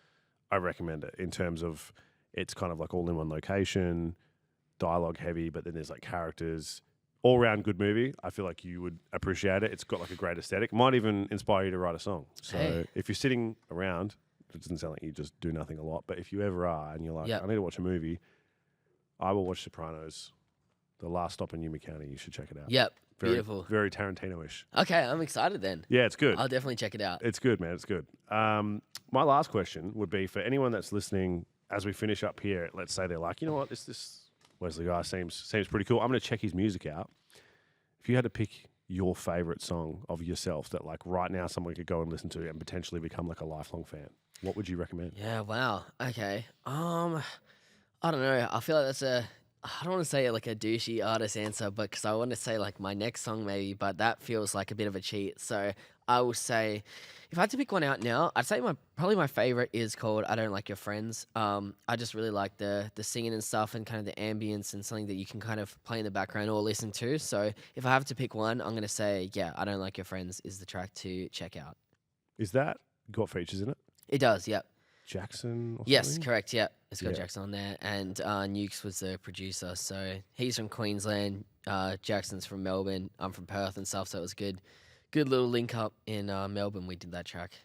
Speaker 1: I recommend it in terms of it's kind of like all in one location, dialogue heavy, but then there's like characters. All round good movie. I feel like you would appreciate it. It's got like a great aesthetic. Might even inspire you to write a song. So if you're sitting around, it doesn't sound like you just do nothing a lot, but if you ever are and you're like, I need to watch a movie, I will watch Sopranos. The Last Stop in Yuma County. You should check it out.
Speaker 2: Yep. Beautiful.
Speaker 1: Very Tarantino-ish.
Speaker 2: Okay, I'm excited then.
Speaker 1: Yeah, it's good.
Speaker 2: I'll definitely check it out.
Speaker 1: It's good, man. It's good. My last question would be for anyone that's listening as we finish up here. Let's say they're like, you know what, this Wesley guy seems pretty cool. I'm going to check his music out. If you had to pick your favorite song of yourself that like right now someone could go and listen to and potentially become like a lifelong fan, what would you recommend?
Speaker 2: Yeah, wow. Okay. I don't know. I feel like I don't want to say like a douchey artist answer, but because I want to say like my next song maybe, but that feels like a bit of a cheat. So I will say, if I had to pick one out now, I'd say probably my favorite is called "I Don't Like Your Friends." I just really like the singing and stuff, and kind of the ambience, and something that you can kind of play in the background or listen to. So if I have to pick one, I'm gonna say, yeah, "I Don't Like Your Friends" is the track to check out.
Speaker 1: Is that got features in it?
Speaker 2: It does, yep.
Speaker 1: Jackson or
Speaker 2: Yes,
Speaker 1: something?
Speaker 2: correct. Yeah, it's got
Speaker 1: Yeah.
Speaker 2: Jackson on there, and Nukes was the producer. So he's from Queensland. Jackson's from Melbourne. I'm from Perth and stuff. So it was good little link up in Melbourne. We did that track.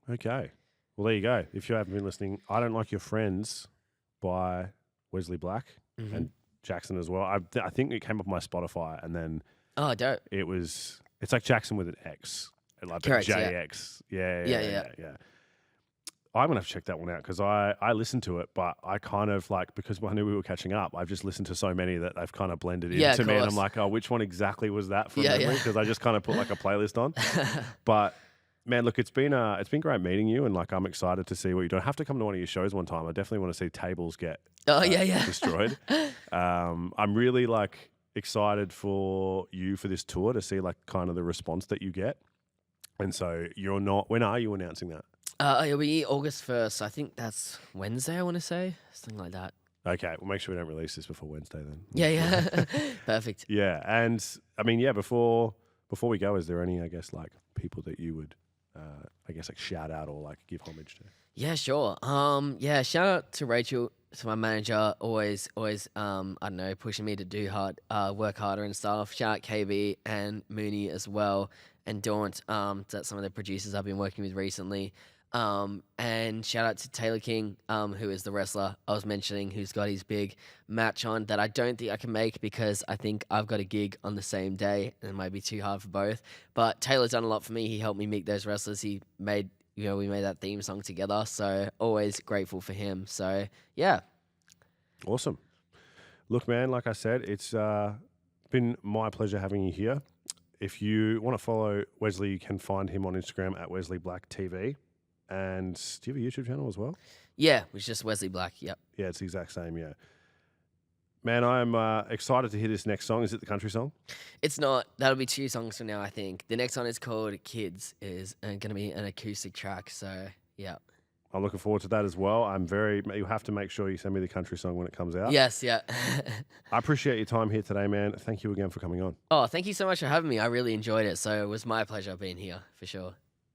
Speaker 1: Okay. Well, there you go. If you haven't been listening, I Don't Like Your Friends by Wesley Black
Speaker 2: Mhm.
Speaker 1: and Jackson as well. I think it came up on my Spotify, and then
Speaker 2: Oh, dope.
Speaker 1: it's like Jackson with an X, like the
Speaker 2: Correct, yeah.
Speaker 1: JX.
Speaker 2: Yeah.
Speaker 1: Yeah. I'm gonna have to check that one out because I listened to it, but I kind of like, because I knew we were catching up, I've just listened to so many that they've kind of blended
Speaker 2: Yeah,
Speaker 1: into
Speaker 2: of
Speaker 1: me, and I'm
Speaker 2: course.
Speaker 1: like, oh, which one exactly was that from
Speaker 2: Yeah,
Speaker 1: memory?
Speaker 2: yeah.
Speaker 1: Because I just kind of put like a playlist on. But man, look, it's been great meeting you, and like I'm excited to see what you do. I have to come to one of your shows one time. I definitely want to see tables get
Speaker 2: Oh, yeah.
Speaker 1: destroyed. I'm really like excited for you for this tour to see like kind of the response that you get. And so when are you announcing that?
Speaker 2: It'll be August 1st. I think that's Wednesday, I want to say. Something like that.
Speaker 1: Okay, we'll make sure we don't release this before Wednesday then.
Speaker 2: Yeah. Perfect.
Speaker 1: Yeah, and I mean, yeah, before we go, is there any, I guess, like people that you would, I guess, like shout out or like give homage to?
Speaker 2: Yeah, sure. Yeah, shout out to Rachel, to my manager, always, I don't know, pushing me to work harder and stuff. Shout out KB and Mooney as well, and Daunt, that's some of the producers I've been working with recently. And shout out to Taylor King, who is the wrestler I was mentioning, who's got his big match on that I don't think I can make because I think I've got a gig on the same day and it might be too hard for both. But Taylor's done a lot for me. He helped me meet those wrestlers. We made that theme song together. So always grateful for him. So yeah.
Speaker 1: Awesome. Look, man, like I said, it's been my pleasure having you here. If you want to follow Wesley, you can find him on Instagram at Wesley Black TV. And do you have a YouTube channel as well?
Speaker 2: Yeah, it was just Wesley Black. Yep.
Speaker 1: Yeah, it's the exact same, yeah. Man, I'm excited to hear this next song. Is it the country song?
Speaker 2: It's not. That'll be 2 songs from now, I think. The next one is called Kids, is going to be an acoustic track. So, yeah.
Speaker 1: I'm looking forward to that as well. You have to make sure you send me the country song when it comes out.
Speaker 2: Yes, yeah.
Speaker 1: I appreciate your time here today, man. Thank you again for coming on.
Speaker 2: Oh, thank you so much for having me. I really enjoyed it. So it was my pleasure being here, for sure.